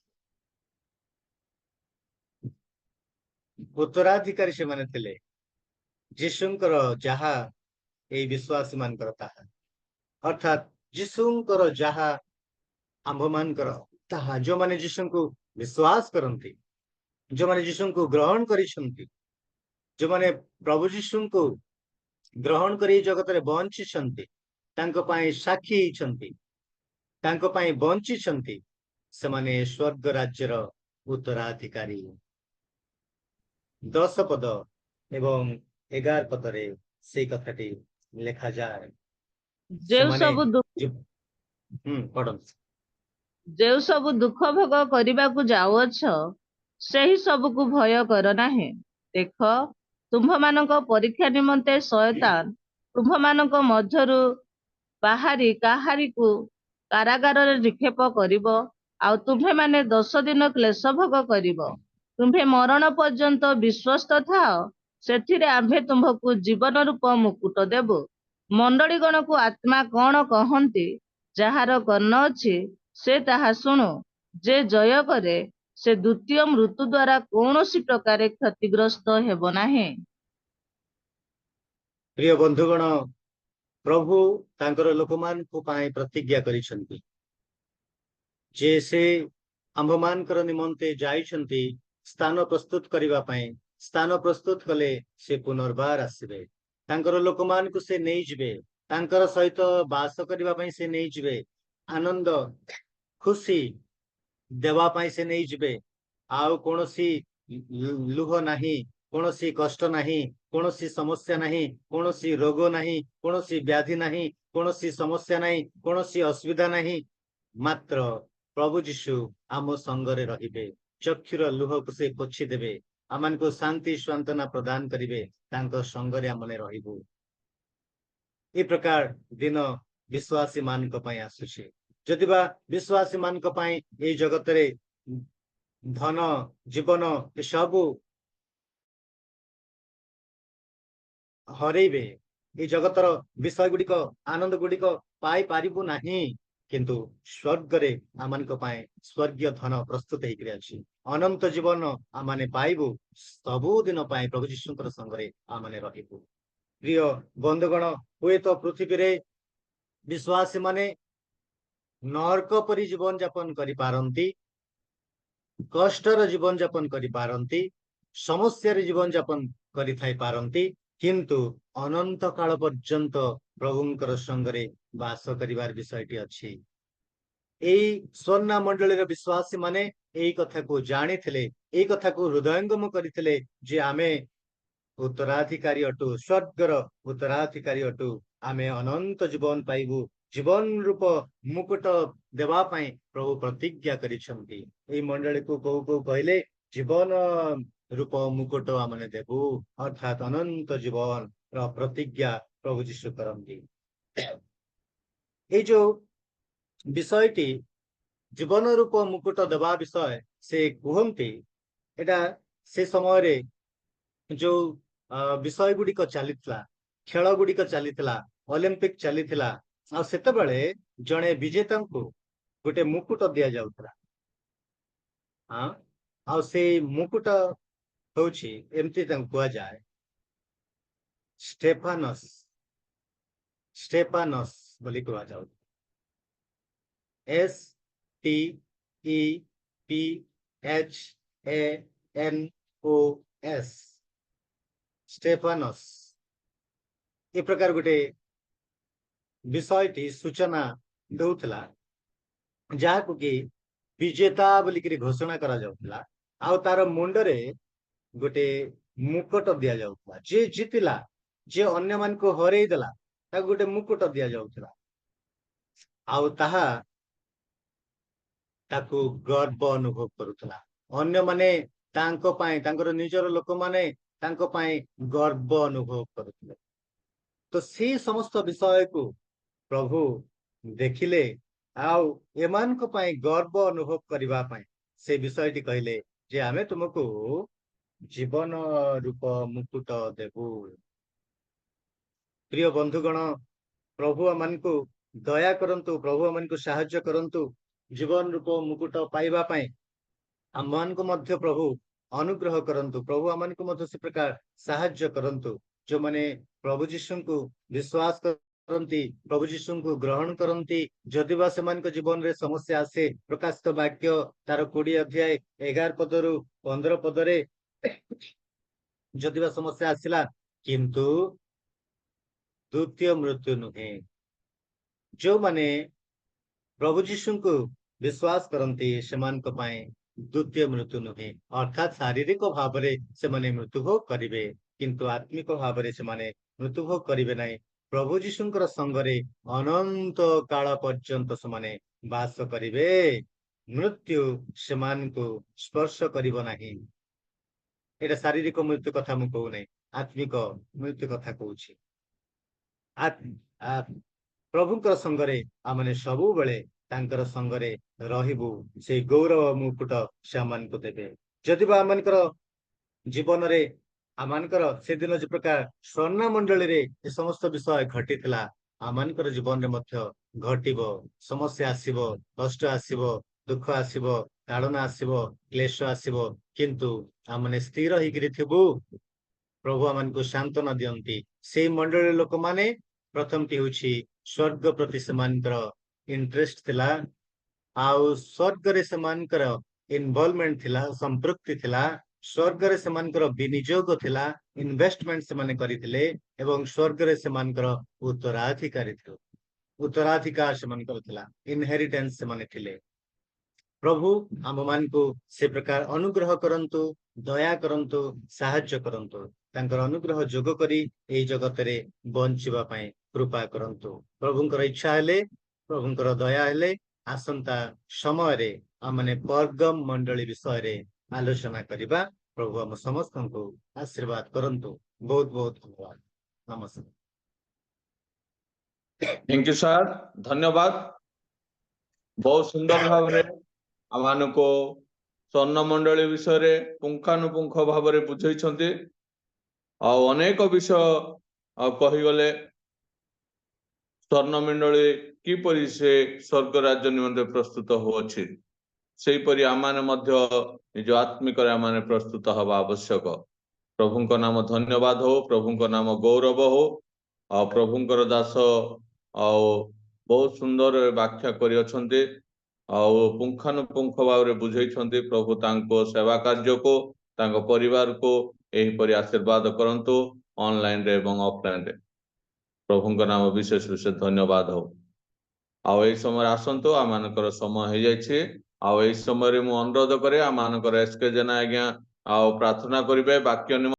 ସେମାନେ ଥିଲେ। ଯୀଶୁଙ୍କର ଯାହା ଏଇ ବିଶ୍ୱାସୀ ମାନଙ୍କର ତାହା, ଅର୍ଥାତ୍ ଯୀଶୁଙ୍କର ଯାହା ଆମ୍ଭମାନଙ୍କର ତାହା। ଯୋଉମାନେ ଯୀଶୁଙ୍କୁ ବିଶ୍ୱାସ କରନ୍ତି, ଯୋଉମାନେ ଯୀଶୁଙ୍କୁ ଗ୍ରହଣ କରିଛନ୍ତି, ଯୋଉମାନେ ପ୍ରଭୁ ଯୀଶୁଙ୍କୁ ଗ୍ରହଣ କରି ଏଇ ଜଗତରେ ବଞ୍ଚିଛନ୍ତି, ତାଙ୍କ ପାଇଁ ସାକ୍ଷୀ ହେଇଛନ୍ତି, ତାଙ୍କ ପାଇଁ ବଞ୍ଚିଛନ୍ତି, ସେମାନେ ସ୍ୱର୍ଗ ରାଜ୍ୟର ଉତ୍ତରାଧିକାରୀ। 10 ପଦ ଏବଂ 11 ପଦରେ ସେଇ କଥାଟି ଲେଖାଯାଏ। ଯେଉଁ ସେମାନେ ସବୁ ପଢନ୍ତୁ। ଯେଉଁ ସବୁ ଦୁଃଖ ଭୋଗ କରିବାକୁ ଯାଉଅଛ, ସେହି ସବୁକୁ ଭୟ କର ନାହିଁ। ଦେଖ, ତୁମ୍ଭମାନଙ୍କ ପରୀକ୍ଷା ନିମନ୍ତେ ଶୟତାନ ତୁମ୍ଭମାନଙ୍କ ମଧ୍ୟରୁ ବାହାରି କାହାରିକୁ କାରାଗାରରେ ନିକ୍ଷେପ କରିବ, ଆଉ ତୁମ୍ଭେମାନେ 10 ଦିନ କ୍ଲେଶ ଭୋଗ କରିବ। ତୁମ୍ଭେ ମରଣ ପର୍ଯ୍ୟନ୍ତ ବିଶ୍ୱସ୍ତ ଥାଅ, ସେଥିରେ ଆମ୍ଭେ ତୁମ୍ଭକୁ ଜୀବନ ରୂପ ମୁକୁଟ ଦେବୁ। ମଣ୍ଡଳୀଗଣକୁ ଆତ୍ମା କଣ କହନ୍ତି? ଯାହାର କର୍ଣ୍ଣ ଅଛି ସେ ତାହା ଶୁଣୁ। ଯେ ଜୟ କରେ ସେ ଦ୍ୱିତୀୟ ମୃତ୍ୟୁ ଦ୍ୱାରା କୌଣସି ପ୍ରକାରେ କ୍ଷତିଗ୍ରସ୍ତ ହେବ ନାହିଁ। ପ୍ରିୟ ବନ୍ଧୁଗଣ, ପ୍ରଭୁ ତାଙ୍କର ଲୋକମାନଙ୍କ ପାଇଁ ପ୍ରତିଜ୍ଞା କରିଛନ୍ତି ଯେ ସେ ଆମ୍ଭମାନଙ୍କର ନିମନ୍ତେ ଯାଇଛନ୍ତି ସ୍ଥାନ ପ୍ରସ୍ତୁତ କରିବା ପାଇଁ। ସ୍ଥାନ ପ୍ରସ୍ତୁତ କଲେ ସେ ପୁନର୍ବାର ଆସିବେ, ତାଙ୍କର ଲୋକମାନଙ୍କୁ ସେ ନେଇଯିବେ, ତାଙ୍କର ସହିତ ବାସ କରିବା ପାଇଁ ସେ ନେଇଯିବେ, ଆନନ୍ଦ ଖୁସି ଦେବା ପାଇଁ ସେ ନେଇଯିବେ। ଆଉ କୌଣସି ଲୁହ ନାହିଁ, କୌଣସି କଷ୍ଟ ନାହିଁ, କୌଣସି ସମସ୍ୟା ନାହିଁ, କୌଣସି ରୋଗ ନାହିଁ, କୌଣସି ବ୍ୟାଧି ନାହିଁ, କୌଣସି ସମସ୍ୟା ନାହିଁ, କୌଣସି ଅସୁବିଧା ନାହିଁ। ମାତ୍ର ପ୍ରଭୁ ଯୀଶୁ ଆମ ସଙ୍ଗରେ ରହିବେ, ଚକ୍ଷୁର ଲୁହକୁ ସେ ପୋଛି ଦେବେ, ଆମମାନଙ୍କୁ ଶାନ୍ତି ସାନ୍ତ୍ୱନା ପ୍ରଦାନ କରିବେ, ତାଙ୍କ ସଙ୍ଗରେ ଆମେ ରହିବୁ। ए प्रकार दिन विश्वासी मानक पई आसुछि जदि बा विश्वासी मानक पई ए जगत रे धन जीवन ए सबु हरेबे ए जगतर विषय गुड़िक आनंद गुड़िक पाई पारिबु नाही किंतु स्वर्ग रे आमानक पई स्वर्गीय धन प्रस्तुत हेकरि अछि अनंत जीवन आमाने पाइबु सबु दिन पई प्रभु यीशुकर संगरे आमाने रहिबु प्रिय बंधुगण हुए तो पृथ्वी रे विश्वासी माने नरक परि जीवन यापन करि पारंती कष्टर जीवन यापन करि पारंती समस्या रे जीवन यापन करि थाई पारंती किंतु अनंत काल पर्यंत प्रभुंकर संगरे वास करिवार विषयटी अछि एई स्वर्णा मंडलीर विश्वासी माने एई कथा को जानी थिले एई कथा को हृदयंगम करिथिले जे आमे उत्तराधिकारी अटु स्वर्गर उत्तराधिकारी अटु आमे अनंत जीवन पाइबु जीवन रूप मुकुट देवा पाई प्रभु प्रतिज्ञा करिसंती एई मंडली को को कहले जीवन रूप मुकुट आमने देबु अर्थात अनंत जीवन र प्रतिज्ञा प्रभु यीशु करंती ए जो विषयटी जीवन रूप मुकुट देवा विषय से कहते एटा से समय रे जो विषय गुड़िक चली खेल गुड़िक चली ओलंपिक चली आते बेले जड़े विजेता को गोटे मुकुट दि जाऊला हाँ आ से मुकुट हूँ एमती कह जाए स्टेफानस स्टेफानस बोली कह जाऊ STEPHANOS स्टेफानस ए प्रकार गोटे विषयटी सूचना दौला जहाँ कि विजेता बोलिक घोषणा करा जाउतला आ तार मुंडरे गोटे मुकुट दि जाउतला जे जीतिला जे अन्य मान को हरई देला ताको गोटे मुकुट दि जाउतला आ ताहा ताको गर्व अनुभव करुतला अन्य माने तांको पाए तांकर निजर लोक माने तांको पाए गर्व अनुभव करुतले तो से समस्त विषय को प्रभु देखिले आउ एमान को पाए गर्व अनुभव करबा पाए से विषयटी कहले जे आमे तुमको जीवन रूप मुकुट देबु प्रिय बंधुगण प्रभु आमान को दया करंतु प्रभु आमान को सहायता करंतु जीवन रूप मुकुट पाइबा पाए आमान को मध्य प्रभु अनुग्रह करंतु प्रभु आमान को मध्य से प्रकार सहायता करंतु जो माने प्रभु यीशु को विश्वास करंती प्रभु यीशु को ग्रहण करंती जदिबा सेमान को जीवन रे समस्या आसे प्रकाशित वाक्य तार 20 अध्याय 11 पदरु 15 पदरे जदिबा समस्या आसिला किंतु द्वितीय मृत्यु नुहे जो माने प्रभु यीशु को विश्वास करंती सेमान को पाए द्वितीय मृत्यु नुहे अर्थात शारीरिक भाव रे से माने मृत्यु भोग करिवे किंतु आत्मिक भाव रे से माने मृत्यु भोग करिवे नाही प्रभु यीशुंकर संगरे अनंत काल पर्यंत से माने वास करिवे मृत्यु सेमान को स्पर्श करिवो नाही एटा शारीरिक मृत्यु कथा मु कहू नै आत्मिक मृत्यु कथा कहूछि प्रभुंकर संगरे आमने सबु बेले तांकर संगरे रहिबु से गौरव मुकुट से आमान को देबे जदिबा आमानकर जीवन रे आमानकर से दिन जो प्रकार स्वर्ण मंडली रे ए समस्त विषय घटितला आमानकर जीवन रे मध्य घटिबो समस्या आसीबो कष्ट आसीबो दुख आसीबो ताड़ना आसीबो क्लेश आसीबो किंतु आमने स्थिर होइकरि थिबु प्रभु आमान को सांत्वना दियंती से मंडली लोक माने प्रथम टी होछि स्वर्ग प्रति समानकर इंटरेस्ट थिला आउ स्वर्ग रे समानकर इन्वॉल्वमेंट थिला संपृक्ति थिला स्वर्ग रे समानकर विनियोग थिला इन्वेस्टमेंट से माने करिथिले एवं स्वर्ग रे समानकर उत्तराधिकारी थिले उत्तराधिकार से मानकर थिला इनहेरिटेंस से माने थिले प्रभु आम मान को से प्रकार अनुग्रह करंतु दया करंतु सहाय्य करंतु तांकर अनुग्रह जोग करी एई जगत रे बंचिबा पई कृपा करंतु प्रभुंकर इच्छा हेले प्रभुंकर दया हेले आसंता समय रे आमने परगम मंडली विषय रे आलोचना करिबा प्रभु हम समस्त को आशीर्वाद करंतु बहुत बहुत धन्यवाद नमस्कार। थैंक यू सर धन्यवाद बहुत सुंदर भाव रे आमानको स्वर्ण मंडली विषय पुंखानुपुंख भाव में बुझे अनेक विषय कहीगले स्वर्ण मंडली किपरि से स्वर्ग राज्य निमंते प्रस्तुत होछि सेहीपरि आमाने मध्य निज आत्मिक आमाने प्रस्तुत हवा आवश्यक प्रभुंक नाम धन्यवाद हो प्रभुंक नाम गौरव हो आ प्रभुंकर दास आ बहुत सुंदर व्याख्या करियछन्ते आ पुंखानुपुंख भाव में बुझेइछन्ते प्रभु तांको सेवा कार्य को तांको परिवार को एही परि आशीर्वाद करंतु ऑनलाइन रे एवं ऑफलाइन रे प्रभुंक नाम विशेष विशेष धन्यवाद हो आउ एही समय आसंतो आमानकर समय हो जाइछि आउ एही समय रे मु अनुरोध करे आमानकर एसके जेना आज्ञा आउ प्रार्थना करिवे वाक्य